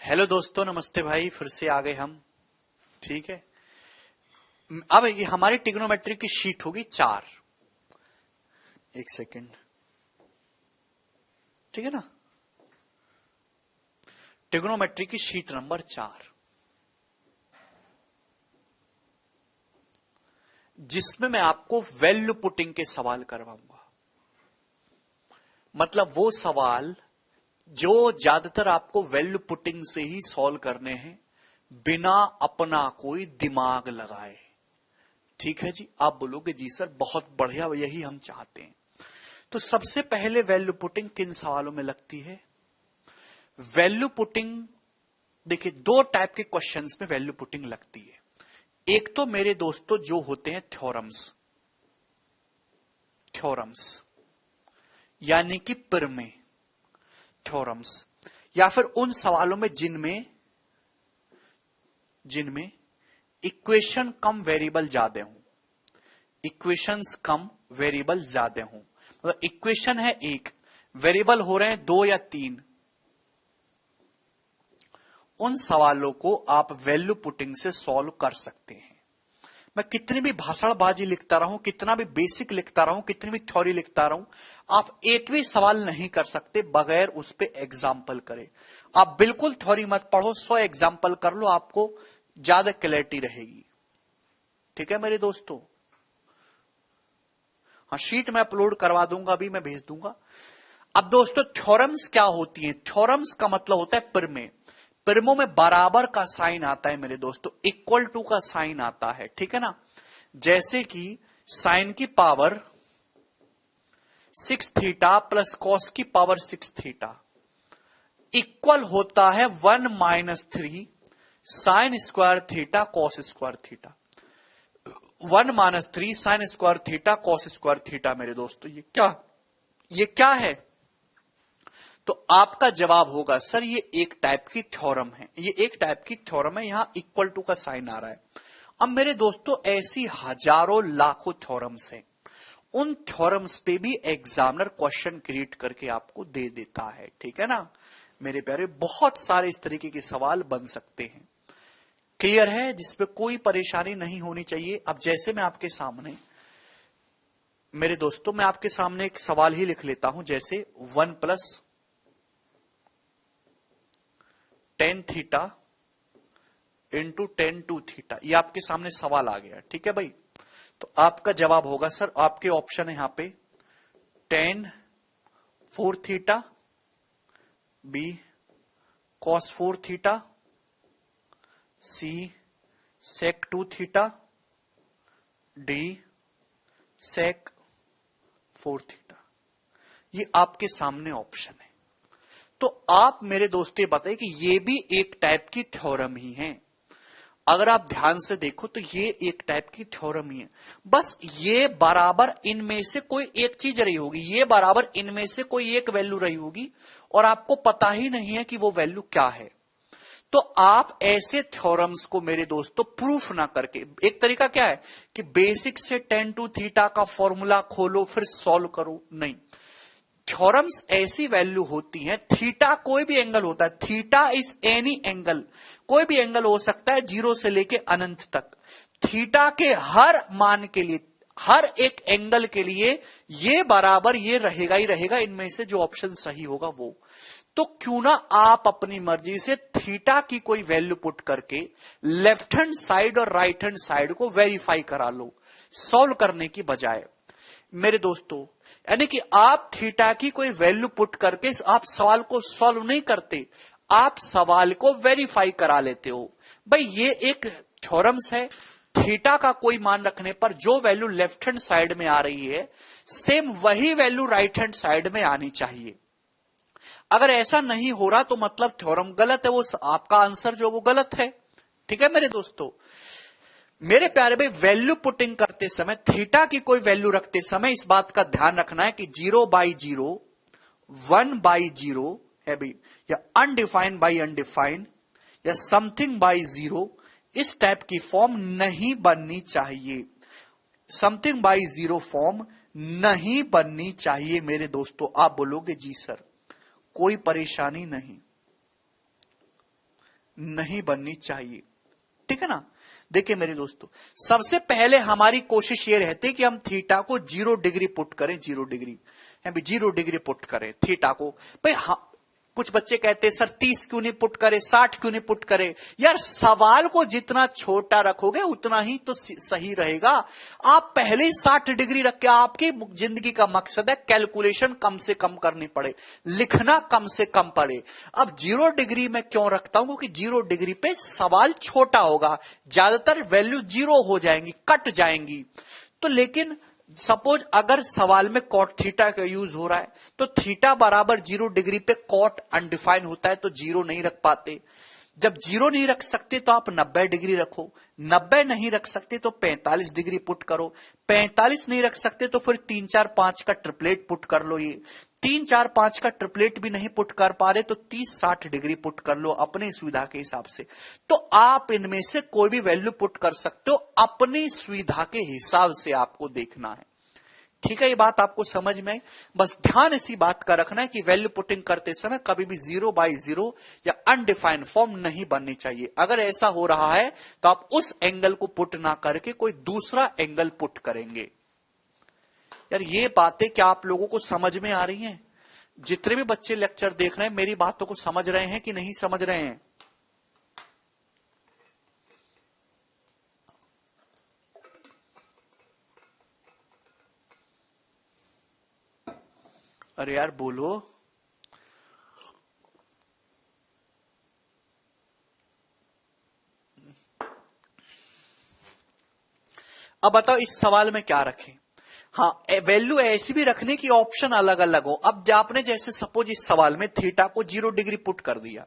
हेलो दोस्तों, नमस्ते भाई, फिर से आ गए हम। ठीक है, अब ये हमारी ट्रिग्नोमेट्री की शीट होगी 4। एक सेकेंड, ठीक है ना। ट्रिग्नोमेट्री की शीट नंबर 4, जिसमें मैं आपको वैल्यू पुटिंग के सवाल करवाऊंगा। मतलब वो सवाल जो ज्यादातर आपको वैल्यू पुटिंग से ही सॉल्व करने हैं, बिना अपना कोई दिमाग लगाए। ठीक है जी, आप बोलोगे जी सर बहुत बढ़िया, यही हम चाहते हैं। तो सबसे पहले वैल्यू पुटिंग किन सवालों में लगती है? वैल्यू पुटिंग देखिए, 2 टाइप के क्वेश्चंस में वैल्यू पुटिंग लगती है। एक तो मेरे दोस्तों जो होते हैं थ्योरम्स यानी कि प्रमेय थ्योरम्स, या फिर उन सवालों में जिनमें इक्वेशन कम वेरिएबल ज्यादा हूं, इक्वेशंस कम वेरिएबल ज्यादा हूं। मतलब इक्वेशन है एक, वेरिएबल हो रहे हैं 2 या 3। उन सवालों को आप वैल्यू पुटिंग से सॉल्व कर सकते हैं। मैं कितनी भी भाषणबाजी लिखता रहूं, कितना भी बेसिक लिखता रहूं, कितनी भी थ्योरी लिखता रहूं, आप एक भी सवाल नहीं कर सकते बगैर उस पे एग्जाम्पल करे। आप बिल्कुल थ्योरी मत पढ़ो, 100 एग्जाम्पल कर लो, आपको ज्यादा क्लैरिटी रहेगी। ठीक है मेरे दोस्तों। हाँ, शीट में अपलोड करवा दूंगा, अभी मैं भेज दूंगा। अब दोस्तों थ्योरम्स क्या होती हैं? थ्योरम्स का मतलब होता है प्रमेय। प्रमेयों में बराबर का साइन आता है मेरे दोस्तों, इक्वल टू का साइन आता है। ठीक है ना। जैसे कि साइन की पावर 6 थीटा प्लस कॉस की पावर 6 थीटा इक्वल होता है 1 - 3 sign square theta cos square theta. 1 - 3 sign square theta cos square theta. मेरे दोस्तों ये क्या है? तो आपका जवाब होगा सर ये एक टाइप की थ्योरम है, ये एक टाइप की थ्योरम है, यहां इक्वल टू का साइन आ रहा है। अब मेरे दोस्तों ऐसी हजारों लाखों थ्योरम्स हैं, उन थ्योरम्स पे भी एग्जामिनर क्वेश्चन क्रिएट करके आपको दे देता है। ठीक है ना मेरे प्यारे, बहुत सारे इस तरीके के सवाल बन सकते हैं। क्लियर है, जिसपे कोई परेशानी नहीं होनी चाहिए। अब जैसे मैं आपके सामने मेरे दोस्तों, मैं आपके सामने एक सवाल ही लिख लेता हूं, जैसे 1 + tan theta into tan 2 theta, ये आपके सामने सवाल आ गया। ठीक है भाई, तो आपका जवाब होगा सर, आपके ऑप्शन है यहां पे tan 4 theta, B cos 4 theta, C sec 2 theta, D sec 4 theta. ये आपके सामने ऑप्शन है। तो आप मेरे दोस्तों बताइए कि ये भी एक टाइप की थ्योरम ही है। अगर आप ध्यान से देखो तो ये एक टाइप की थ्योरम ही है, बस ये बराबर इनमें से कोई एक चीज रही होगी, ये बराबर इनमें से कोई एक वैल्यू रही होगी और आपको पता ही नहीं है कि वो वैल्यू क्या है। तो आप ऐसे थ्योरम्स को मेरे दोस्तों प्रूफ ना करके, एक तरीका क्या है कि बेसिक से tan 2 थीटा का फॉर्मूला खोलो फिर सॉल्व करो, नहीं। थ्योरम्स ऐसी वैल्यू होती हैं, थीटा कोई भी एंगल होता है, थीटा इज एनी एंगल, कोई भी एंगल हो सकता है 0 से लेके अनंत तक। थीटा के हर मान के लिए, हर एक एंगल के लिए ये बराबर ये रहेगा ही रहेगा, इनमें से जो ऑप्शन सही होगा वो। तो क्यों ना आप अपनी मर्जी से थीटा की कोई वैल्यू पुट करके लेफ्ट हैंड साइड और राइट हैंड साइड को वेरीफाई करा लो, सॉल्व करने की बजाय। मेरे दोस्तों यानी कि आप थीटा की कोई वैल्यू पुट करके आप सवाल को सॉल्व नहीं करते, आप सवाल को वेरीफाई करा लेते हो। भाई ये एक थ्योरम्स है, थीटा का कोई मान रखने पर जो वैल्यू लेफ्ट हैंड साइड में आ रही है सेम वही वैल्यू राइट हैंड साइड में आनी चाहिए। अगर ऐसा नहीं हो रहा तो मतलब थ्योरम गलत है, वो आपका आंसर जो वो गलत है। ठीक है मेरे दोस्तों। मेरे प्यारे भाई, वैल्यू पुटिंग करते समय थीटा की कोई वैल्यू रखते समय इस बात का ध्यान रखना है कि 0/0, 1/0 है भाई, या अनडिफाइंड बाई अनडिफाइंड, या समथिंग बाई 0, इस टाइप की फॉर्म नहीं बननी चाहिए। समथिंग बाई 0 फॉर्म नहीं बननी चाहिए मेरे दोस्तों। आप बोलोगे जी सर कोई परेशानी नहीं, नहीं बननी चाहिए। ठीक है ना। देखिए मेरे दोस्तों, सबसे पहले हमारी कोशिश ये रहती है कि हम थीटा को 0 डिग्री पुट करें, 0 डिग्री, 0 डिग्री पुट करें थीटा को। भाई हाँ, कुछ बच्चे कहते हैं सर 30 क्यों नहीं पुट करे, 60 क्यों नहीं पुट करे। यार सवाल को जितना छोटा रखोगे उतना ही तो सही रहेगा। आप पहले ही 60 डिग्री रख के, आपकी जिंदगी का मकसद है कैलकुलेशन कम से कम करनी पड़े, लिखना कम से कम पड़े। अब 0 डिग्री में क्यों रखता हूं, क्योंकि 0 डिग्री पे सवाल छोटा होगा, ज्यादातर वैल्यू 0 हो जाएंगी, कट जाएंगी। तो लेकिन सपोज अगर सवाल में कॉट थीटा का यूज हो रहा है तो थीटा बराबर 0 डिग्री पे कॉट अनडिफाइन होता है, तो 0 नहीं रख पाते। जब 0 नहीं रख सकते तो आप 90 डिग्री रखो, 90 नहीं रख सकते तो 45 डिग्री पुट करो, 45 नहीं रख सकते तो फिर 3 4 5 का ट्रिपलेट पुट कर लो। ये 3 4 5 का ट्रिपलेट भी नहीं पुट कर पा रहे तो 30 60 डिग्री पुट कर लो अपनी सुविधा के हिसाब से। तो आप इनमें से कोई भी वैल्यू पुट कर सकते हो, अपनी सुविधा के हिसाब से आपको देखना है। ठीक है, ये बात आपको समझ में आई। बस ध्यान इसी बात का रखना है कि वैल्यू पुटिंग करते समय कभी भी 0 बाई 0 या अनडिफाइंड फॉर्म नहीं बननी चाहिए। अगर ऐसा हो रहा है तो आप उस एंगल को पुट ना करके कोई दूसरा एंगल पुट करेंगे। यार ये बातें क्या आप लोगों को समझ में आ रही हैं? जितने भी बच्चे लेक्चर देख रहे हैं मेरी बातों को समझ रहे हैं कि नहीं समझ रहे हैं? अरे यार बोलो। अब बताओ इस सवाल में क्या रखें? हाँ, वैल्यू ऐसी भी रखने की ऑप्शन अलग अलग हो। अब आपने जैसे सपोज इस सवाल में थीटा को 0 डिग्री पुट कर दिया।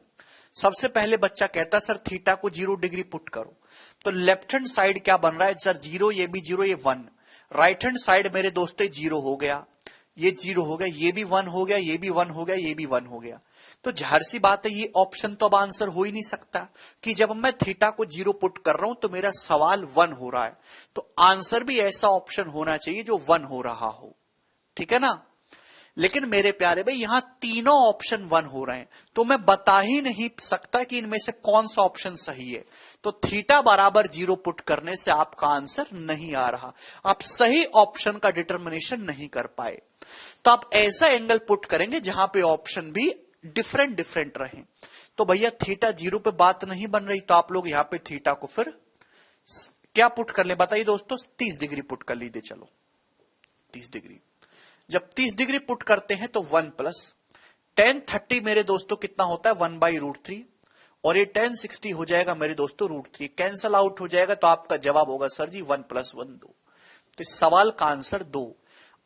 सबसे पहले बच्चा कहता सर थीटा को 0 डिग्री पुट करो, तो लेफ्ट हैंड साइड क्या बन रहा है सर? 0, ये भी 0, ये 1। राइट हैंड साइड मेरे दोस्तों 0 हो गया, ये 0 हो गया, ये भी 1 हो गया, ये भी 1 हो गया, ये भी 1 हो गया। तो जाहिर सी बात है ये ऑप्शन तो अब आंसर हो ही नहीं सकता कि जब मैं थीटा को 0 पुट कर रहा हूं तो मेरा सवाल 1 हो रहा है। तो आंसर भी ऐसा ऑप्शन होना चाहिए जो 1 हो रहा हो। ठीक है ना। लेकिन मेरे प्यारे भाई यहां तीनों ऑप्शन 1 हो रहे हैं, तो मैं बता ही नहीं सकता कि इनमें से कौन सा ऑप्शन सही है। तो थीटा बराबर 0 पुट करने से आपका आंसर नहीं आ रहा, आप सही ऑप्शन का डिटर्मिनेशन नहीं कर पाए। तो आप ऐसा एंगल पुट करेंगे जहां पे ऑप्शन भी डिफरेंट डिफरेंट रहे। तो भैया थीटा 0 पे बात नहीं बन रही, तो आप लोग यहां पे थीटा को फिर क्या पुट कर ले बताइए दोस्तों? 30 डिग्री पुट कर लीजिए। चलो 30 डिग्री। जब 30 डिग्री पुट करते हैं तो 1 प्लस tan 30 मेरे दोस्तों कितना होता है? 1/√3, और ये tan 60 हो जाएगा मेरे दोस्तों √3। कैंसल आउट हो जाएगा तो आपका जवाब होगा सर जी 1 + 1 2। तो इस सवाल का आंसर 2।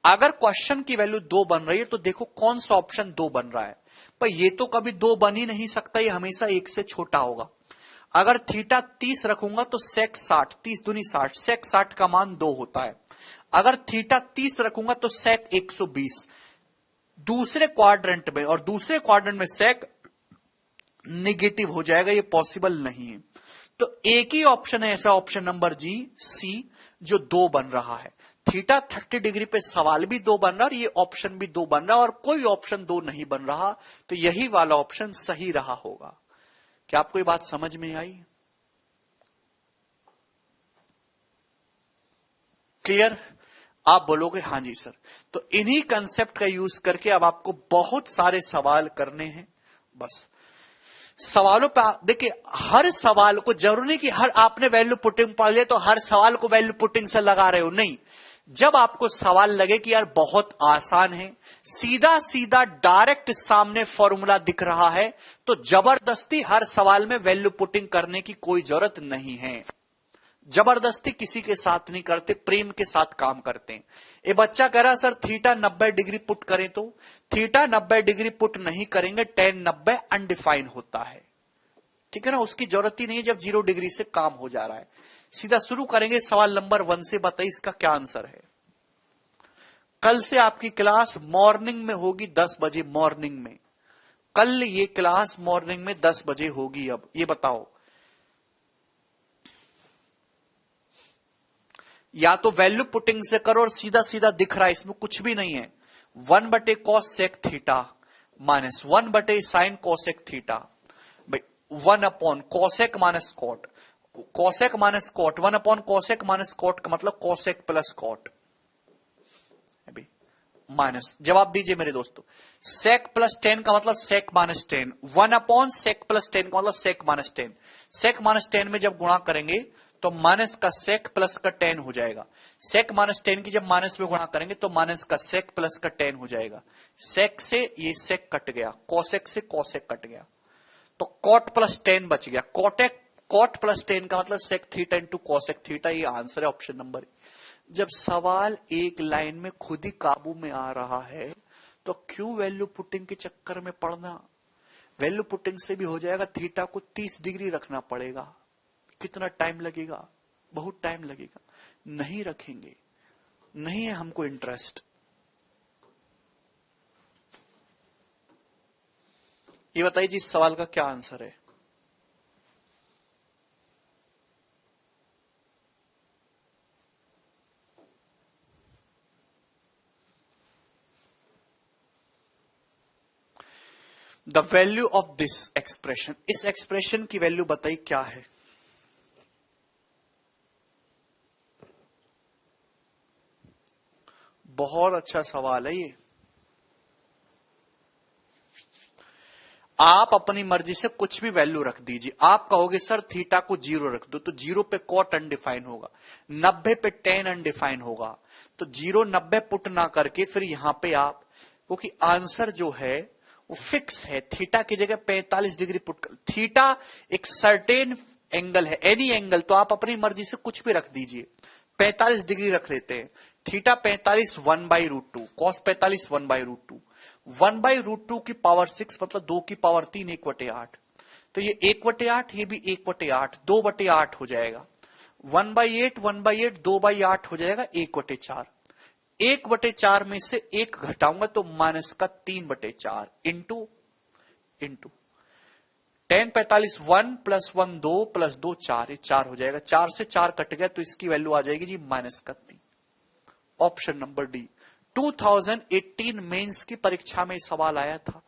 अगर क्वेश्चन की वैल्यू 2 बन रही है तो देखो कौन सा ऑप्शन 2 बन रहा है। पर ये तो कभी 2 बन ही नहीं सकता, ये हमेशा 1 से छोटा होगा। अगर थीटा 30 रखूंगा तो sec 60, 30 दूनी 60, sec 60 का मान 2 होता है। अगर थीटा 30 रखूंगा तो sec 120 दूसरे क्वाड्रेंट में, और दूसरे क्वाड्रेंट में sec निगेटिव हो जाएगा, ये पॉसिबल नहीं है। तो एक ही ऑप्शन है ऐसा, ऑप्शन नंबर सी, जो 2 बन रहा है। थीटा 30 डिग्री पे सवाल भी 2 बन रहा है और ये ऑप्शन भी 2 बन रहा है, और कोई ऑप्शन 2 नहीं बन रहा, तो यही वाला ऑप्शन सही रहा होगा। क्या आपको ये बात समझ में आई? क्लियर? आप बोलोगे हाँ जी सर। तो इन्हीं कंसेप्ट का यूज करके अब आपको बहुत सारे सवाल करने हैं। बस सवालों पे देखिए, हर सवाल को जरूरी नहीं कि हर आपने वैल्यू पुटिंग पढ़ लिया तो हर सवाल को वैल्यू पुटिंग से लगा रहे हो, नहीं। जब आपको सवाल लगे कि यार बहुत आसान है, सीधा सीधा डायरेक्ट सामने फॉर्मूला दिख रहा है, तो जबरदस्ती हर सवाल में वैल्यू पुटिंग करने की कोई जरूरत नहीं है। जबरदस्ती किसी के साथ नहीं करते, प्रेम के साथ काम करते हैं। ये बच्चा कह रहा सर थीटा 90 डिग्री पुट करें, तो थीटा 90 डिग्री पुट नहीं करेंगे, tan 90 अनडिफाइन होता है। ठीक है ना, उसकी जरूरत ही नहीं है जब 0 डिग्री से काम हो जा रहा है। सीधा शुरू करेंगे सवाल नंबर 1 से। बताइए इसका क्या आंसर है। कल से आपकी क्लास मॉर्निंग में होगी 10 बजे, मॉर्निंग में। कल ये क्लास मॉर्निंग में 10 बजे होगी। अब ये बताओ, या तो वैल्यू पुटिंग से करो और सीधा सीधा दिख रहा है, इसमें कुछ भी नहीं है। 1/cos sec theta minus 1/sin cos sec theta. भाई 1 upon cosec minus cot, cosec minus cot, 1 upon cosec minus cot का मतलब कॉसेक प्लस कॉट, अभी माइनस, जवाब दीजिए मेरे दोस्तों। सेक प्लस 10 का मतलब sec minus 10, 1 upon sec plus 10 का मतलब सेक माइनस 10, सेक माइनस 10 में जब गुणा करेंगे तो माइनस का सेक प्लस का 10 हो जाएगा, सेक माइनस 10 की जब माइनस में गुणा करेंगे तो माइनस का सेक प्लस का 10 हो जाएगा, सेक से ये सेक कट गया, कॉसेक से कॉसेक कट गया, तो कॉट प्लस 10 बच गया, कॉटेक, कॉट प्लस 10 का मतलब sec theta into cosec theta, ये आंसर है ऑप्शन नंबर। जब सवाल एक लाइन में खुद ही काबू में आ रहा है तो क्यों वैल्यू पुटिंग के चक्कर में पड़ना। वैल्यू पुटिंग से भी हो जाएगा, थीटा को 30 डिग्री रखना पड़ेगा, कितना टाइम लगेगा, बहुत टाइम लगेगा, नहीं रखेंगे, नहीं है हमको इंटरेस्ट। ये बताइए जी इस सवाल का क्या आंसर है। The value of this expression, इस एक्सप्रेशन की वैल्यू बताइए क्या है। बहुत अच्छा सवाल है ये। आप अपनी मर्जी से कुछ भी वैल्यू रख दीजिए। आप कहोगे सर थीटा को 0 रख दो, तो 0 पे कॉट अनडिफाइन होगा, 90 पे टेन अनडिफाइन होगा, तो 0 90 पुट ना करके फिर यहां पे आप, क्योंकि आंसर जो है वो फिक्स है, थीटा की जगह 45 डिग्री पुट कर, थीटा एक सर्टेन एंगल है, एनी एंगल, तो आप अपनी मर्जी से कुछ भी रख दीजिए। 45 डिग्री रख लेते हैं, थीटा 45 1/√2, कॉस 45 1/√2, 1/√2 की पावर 6 मतलब 2 की पावर 3, 1/8, तो ये 1/8, ये भी 1/8, 2/8 हो जाएगा, 1/8 1/8 2/8 हो जाएगा 1/4, 1/4 में से 1 घटाऊंगा तो माइनस का 3/4 इंटू 10 45 1 प्लस 1 2 प्लस 2 4, ये 4 हो जाएगा, 4 से 4 कट गया तो इसकी वैल्यू आ जाएगी जी माइनस का 3, ऑप्शन नंबर डी। 2018 मेंस की परीक्षा में सवाल आया था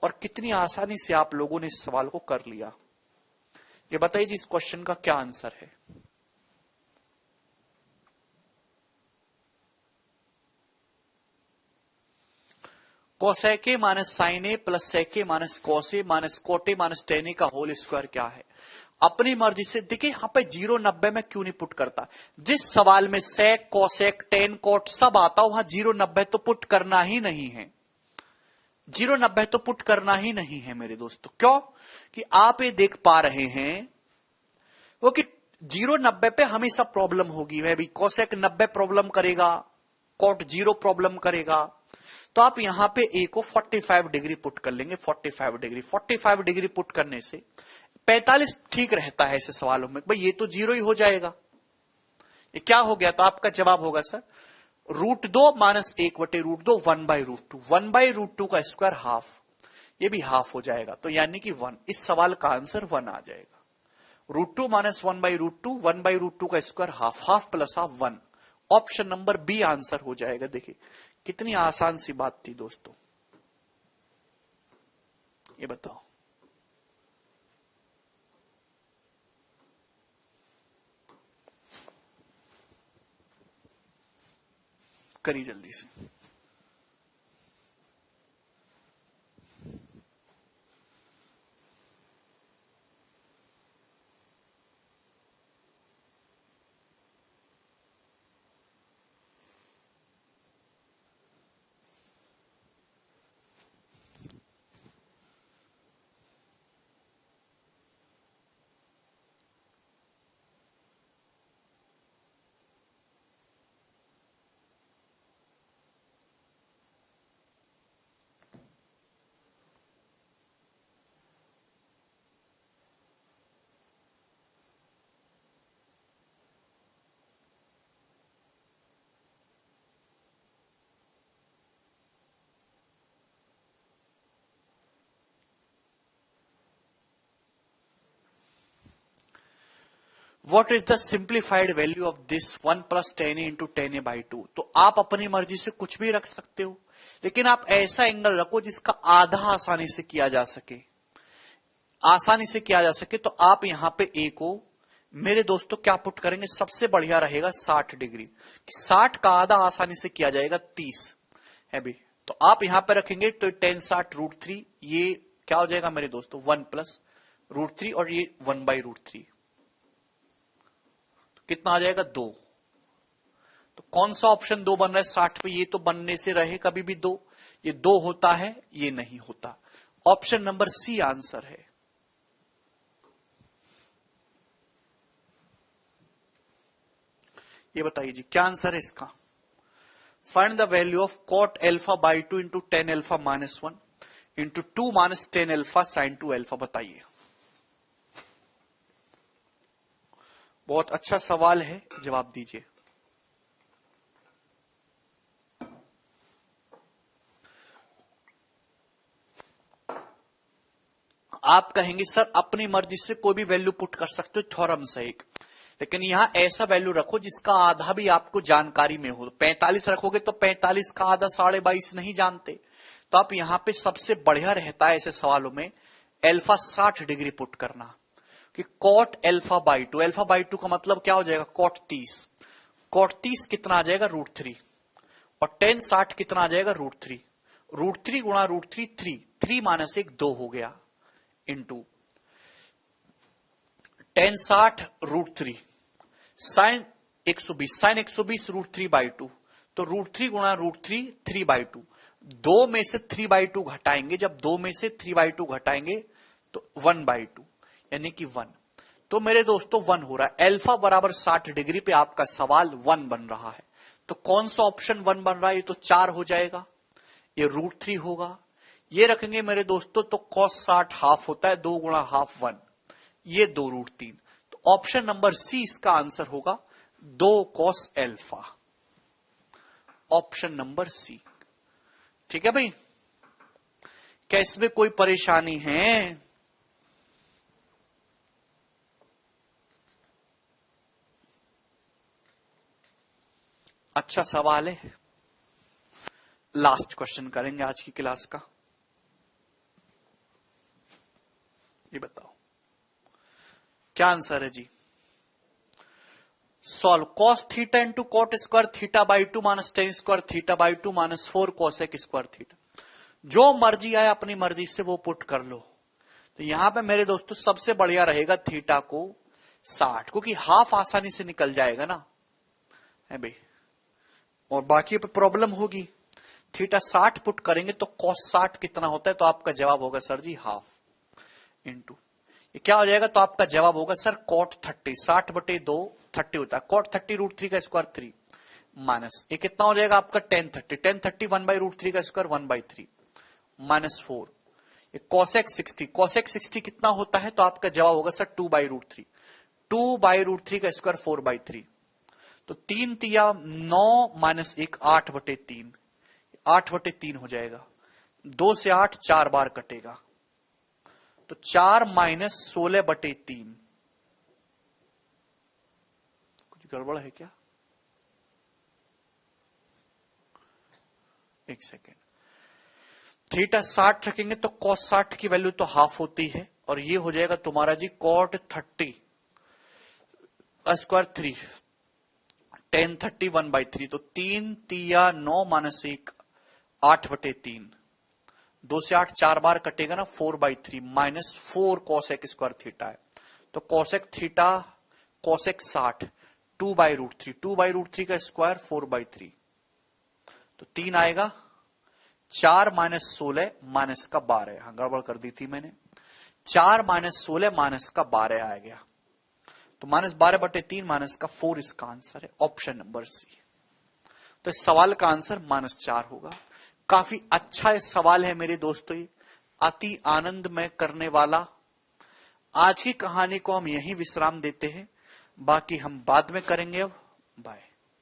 और कितनी आसानी से आप लोगों ने इस सवाल को कर लिया। ये बताइए जी इस क्वेश्चन का क्या आंसर है। कोसेके माइनस साइन ए प्लस सेके माइनस कोसे माइनस कोटे माइनस टेन ए का होल स्क्वायर क्या है। अपनी मर्जी से देखिए, यहां पे 0 90 में क्यों नहीं पुट करता। जिस सवाल में सेक कोसेक टेन कोट सब आता हो, वहां 0 90 तो पुट करना ही नहीं है, 0 90 तो पुट करना ही नहीं है मेरे दोस्तों। क्यों कि आप ये देख पा रहे हैं वो कि 0 90 पे हमेशा प्रॉब्लम होगी, वह भी कोसेक 90 प्रॉब्लम करेगा, कोट 0 प्रॉब्लम करेगा, तो आप यहां पे ए को 45 डिग्री पुट कर लेंगे, 45 डिग्री पुट करने से 45 ठीक रहता है ऐसे सवालों में, भाई ये तो 0 ही हो जाएगा। ये क्या हो गया, तो आपका जवाब होगा सर √2 माइनस 1/√2 1/√2, 1/√2 का स्क्वायर हाफ, ये भी हाफ हो जाएगा, तो यानी कि 1, इस सवाल का आंसर 1 आ जाएगा। √2 माइनस 1/√2, 1/√2 का square half, half plus half 1, option number B answer हो जाएगा। देखिए कितनी आसान सी बात थी दोस्तों, ये बताओ। करिए जल्दी से। What is the simplified value of this 1 plus 10a into 10a by 2? तो आप अपनी मर्जी से कुछ भी रख सकते हो, लेकिन आप ऐसा एंगल रखो जिसका आधा आसानी से किया जा सके। आसानी से किया जा सके तो आप यहां पे ए को मेरे दोस्तों क्या पुट करेंगे, सबसे बढ़िया रहेगा 60 डिग्री। 60 का आधा आसानी से किया जाएगा 30 है भी, तो आप यहां पे रखेंगे तो tan 60 √3, ये क्या हो जाएगा मेरे दोस्तों 1 प्लस √3 और ये 1/√3, तो कितना आ जाएगा 2। तो कौन सा ऑप्शन 2 बन रहा है 60 पे, ये तो बनने से रहे कभी भी 2, ये 2 होता है, ये नहीं होता। ऑप्शन नंबर सी आंसर है। ये बताइए जी क्या आंसर है इसका। Find the value of cot α/2 into tan α -1 into 2 - tan α sin 2α, बताइए। बहुत अच्छा सवाल है, जवाब दीजिए। आप कहेंगे सर अपनी मर्जी से कोई भी वैल्यू पुट कर सकते हो थ्योरम से एक, लेकिन यहां ऐसा वैल्यू रखो जिसका आधा भी आपको जानकारी में हो। 45 रखोगे तो 45 का आधा 22.5 नहीं जानते, तो आप यहां पे सबसे बढ़िया रहता है ऐसे सवालों में अल्फा 60 डिग्री पुट करना कि cot α/2, α/2 का मतलब क्या हो जाएगा cot 30, cot 30 कितना आ जाएगा √3 और tan 60 कितना आ जाएगा √3, √3 गुणा √3 3 - 1 2 हो गया इंटू tan 60 √3 sin 120, sin 120 √3/2, तो √3 गुणा √3 3/2, 2 में से 3/2 घटाएंगे, जब 2 में से 3/2 घटाएंगे तो 1/2 यानी कि 1। तो मेरे दोस्तों 1 हो रहा है, अल्फा बराबर 60 डिग्री पे आपका सवाल 1 बन रहा है। तो कौन सा ऑप्शन 1 बन रहा है, ये तो 4 हो जाएगा, ये √3 होगा, ये रखेंगे मेरे दोस्तों तो cos 60 हाफ होता है, 2 गुणा हाफ 1, ये 2 √3, तो ऑप्शन नंबर सी इसका आंसर होगा 2 cos α, ऑप्शन नंबर सी। ठीक है भाई, क्या इसमें कोई परेशानी है? अच्छा सवाल है। लास्ट क्वेश्चन करेंगे आज की क्लास का। ये बताओ क्या आंसर है जी। Solve cos theta into cot square θ/2 minus tan square θ/2 minus 4 cosec square theta. जो मर्जी आए अपनी मर्जी से वो पुट कर लो। तो यहां पे मेरे दोस्तों सबसे बढ़िया रहेगा थीटा को 60, क्योंकि हाफ आसानी से निकल जाएगा ना है भाई, और बाकी पे प्रॉब्लम होगी। थीटा 60 पुट करेंगे तो cos 60 कितना होता है, तो आपका जवाब होगा सर जी हाफ इंटू ये क्या हो जाएगा, तो आपका जवाब होगा सर cot 30, 60/2 30 होता है, cot 30 √3 का स्क्वायर 3 माइनस ये कितना हो जाएगा आपका tan 30, tan 30 1/√3 का स्क्वायर 1/3 माइनस 4, ये cosec 60, cosec 60 कितना होता है, तो आपका जवाब होगा सर 2/√3, 2/√3 का स्क्वायर 4/3, तो 3 तिया 9 माइनस 1 8/3, 8/3 हो जाएगा, 2 से 8 4 बार कटेगा, तो 4 - 16/3। कुछ गड़बड़ है क्या? एक सेकेंड, थीटा 60 रखेंगे तो cos 60 की वैल्यू तो हाफ होती है, और ये हो जाएगा तुम्हारा जी cot 30 स्क्वायर 3 tan 30 1/3, तो 3 तिया 9 माइनस 1 8/3, 2 से 8 4 बार कटेगा ना, 4/3 माइनस 4 cosec स्क्वायर थीटा है, तो cosec थीटा cosec 60 2/√3, 2/√3 का स्क्वायर 4/3, तो 3 आएगा, 4 - 16 माइनस का 12, हाँ गड़बड़ कर दी थी मैंने, 4 - 16 माइनस का 12 आ गया, तो -12/3 माइनस का 4 इसका आंसर है, ऑप्शन नंबर सी। तो इस सवाल का आंसर -4 होगा। काफी अच्छा ये सवाल है मेरे दोस्तों, अति आनंद में करने वाला। आज की कहानी को हम यहीं विश्राम देते हैं, बाकी हम बाद में करेंगे। अब बाय।